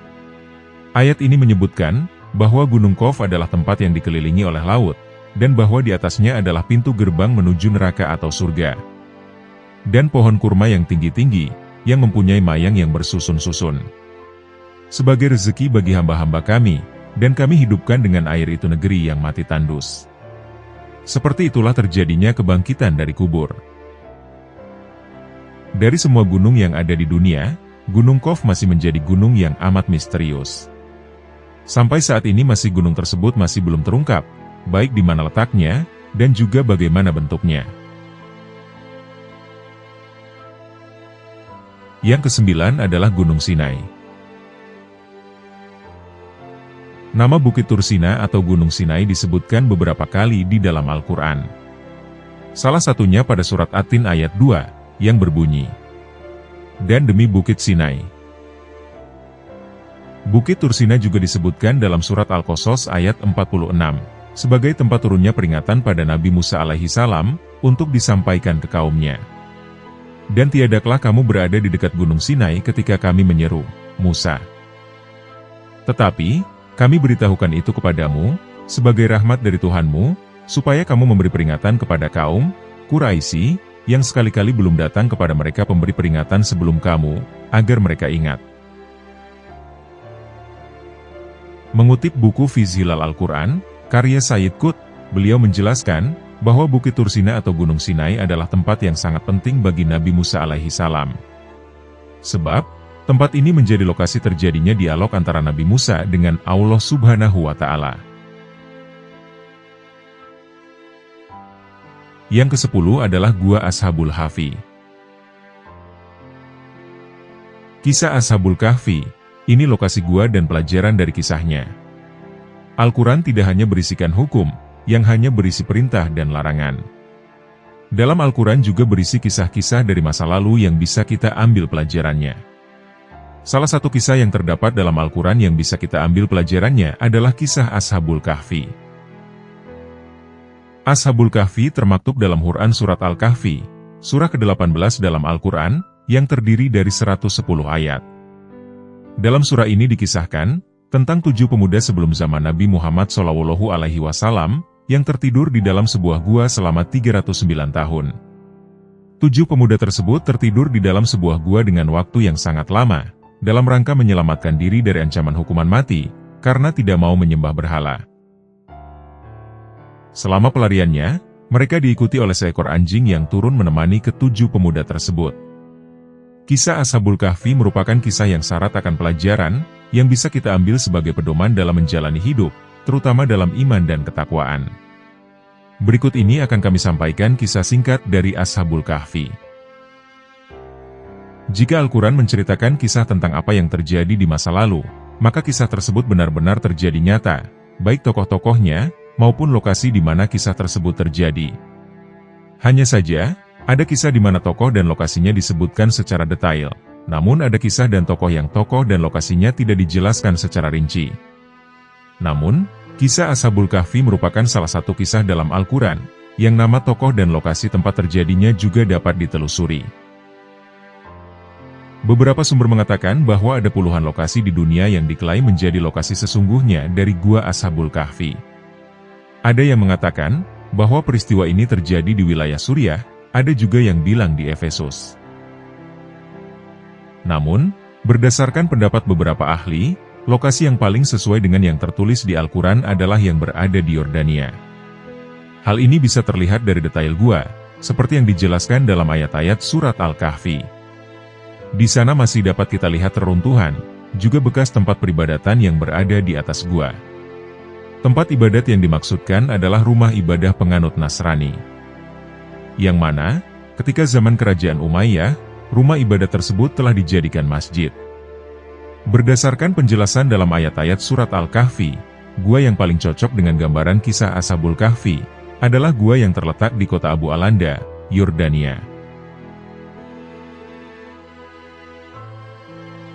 Ayat ini menyebutkan bahwa Gunung Qaf adalah tempat yang dikelilingi oleh laut, dan bahwa di atasnya adalah pintu gerbang menuju neraka atau surga. Dan pohon kurma yang tinggi-tinggi, yang mempunyai mayang yang bersusun-susun. Sebagai rezeki bagi hamba-hamba kami, dan kami hidupkan dengan air itu negeri yang mati tandus. Seperti itulah terjadinya kebangkitan dari kubur. Dari semua gunung yang ada di dunia, Gunung Qaf masih menjadi gunung yang amat misterius. Sampai saat ini gunung tersebut masih belum terungkap, baik di mana letaknya, dan juga bagaimana bentuknya. Yang kesembilan adalah Gunung Sinai. Nama Bukit Tursina atau Gunung Sinai disebutkan beberapa kali di dalam Al-Quran. Salah satunya pada surat At-Tin ayat 2, yang berbunyi, "Dan demi Bukit Sinai." Bukit Tursina juga disebutkan dalam surat Al-Qasas ayat 46, sebagai tempat turunnya peringatan pada Nabi Musa alaihi salam, untuk disampaikan ke kaumnya. Dan tiadakah kamu berada di dekat Gunung Sinai ketika kami menyeru, Musa. Tetapi, kami beritahukan itu kepadamu, sebagai rahmat dari Tuhanmu, supaya kamu memberi peringatan kepada kaum Quraisy, yang sekali-kali belum datang kepada mereka pemberi peringatan sebelum kamu, agar mereka ingat. Mengutip buku Fizhilal Al-Quran, karya Sayyid Qutb, beliau menjelaskan, bahwa Bukit Tursina atau Gunung Sinai adalah tempat yang sangat penting bagi Nabi Musa alaihi salam. Sebab, tempat ini menjadi lokasi terjadinya dialog antara Nabi Musa dengan Allah Subhanahu wa Ta'ala. Yang ke-10 adalah Gua Ashabul Kahfi. Kisah Ashabul Kahfi, ini lokasi gua dan pelajaran dari kisahnya. Al-Quran tidak hanya berisikan hukum, yang hanya berisi perintah dan larangan. Dalam Al-Quran juga berisi kisah-kisah dari masa lalu yang bisa kita ambil pelajarannya. Salah satu kisah yang terdapat dalam Al-Quran yang bisa kita ambil pelajarannya adalah kisah Ashabul Kahfi. Ashabul Kahfi termaktub dalam Quran Surat Al-Kahfi, surah ke-18 dalam Al-Quran, yang terdiri dari 110 ayat. Dalam surah ini dikisahkan tentang 7 pemuda sebelum zaman Nabi Muhammad SAW, yang tertidur di dalam sebuah gua selama 309 tahun. 7 pemuda tersebut tertidur di dalam sebuah gua dengan waktu yang sangat lama, dalam rangka menyelamatkan diri dari ancaman hukuman mati, karena tidak mau menyembah berhala. Selama pelariannya, mereka diikuti oleh seekor anjing yang turun menemani ke-7 pemuda tersebut. Kisah Ashabul Kahfi merupakan kisah yang syarat akan pelajaran, yang bisa kita ambil sebagai pedoman dalam menjalani hidup, terutama dalam iman dan ketakwaan. Berikut ini akan kami sampaikan kisah singkat dari Ashabul Kahfi. Jika Al-Quran menceritakan kisah tentang apa yang terjadi di masa lalu, maka kisah tersebut benar-benar terjadi nyata, baik tokoh-tokohnya, maupun lokasi di mana kisah tersebut terjadi. Hanya saja, ada kisah di mana tokoh dan lokasinya disebutkan secara detail, namun ada kisah dan tokoh dan lokasinya tidak dijelaskan secara rinci. Namun, kisah Ashabul Kahfi merupakan salah satu kisah dalam Al-Quran, yang nama tokoh dan lokasi tempat terjadinya juga dapat ditelusuri. Beberapa sumber mengatakan bahwa ada puluhan lokasi di dunia yang diklaim menjadi lokasi sesungguhnya dari Gua Ashabul Kahfi. Ada yang mengatakan bahwa peristiwa ini terjadi di wilayah Suriah, ada juga yang bilang di Efesus. Namun, berdasarkan pendapat beberapa ahli, lokasi yang paling sesuai dengan yang tertulis di Al-Quran adalah yang berada di Yordania. Hal ini bisa terlihat dari detail gua, seperti yang dijelaskan dalam ayat-ayat surat Al-Kahfi. Di sana masih dapat kita lihat reruntuhan, juga bekas tempat peribadatan yang berada di atas gua. Tempat ibadat yang dimaksudkan adalah rumah ibadah penganut Nasrani. Yang mana, ketika zaman kerajaan Umayyah, rumah ibadat tersebut telah dijadikan masjid. Berdasarkan penjelasan dalam ayat-ayat surat Al-Kahfi, gua yang paling cocok dengan gambaran kisah Ashabul Kahfi, adalah gua yang terletak di kota Abu Alanda, Yordania.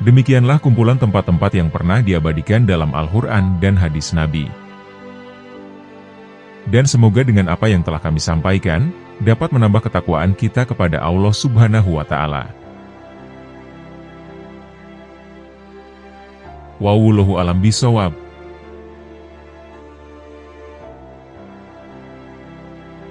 Demikianlah kumpulan tempat-tempat yang pernah diabadikan dalam Al-Quran dan hadis Nabi. Dan semoga dengan apa yang telah kami sampaikan, dapat menambah ketakwaan kita kepada Allah Subhanahu wa Ta'ala. Wallahu a'lam bishawab.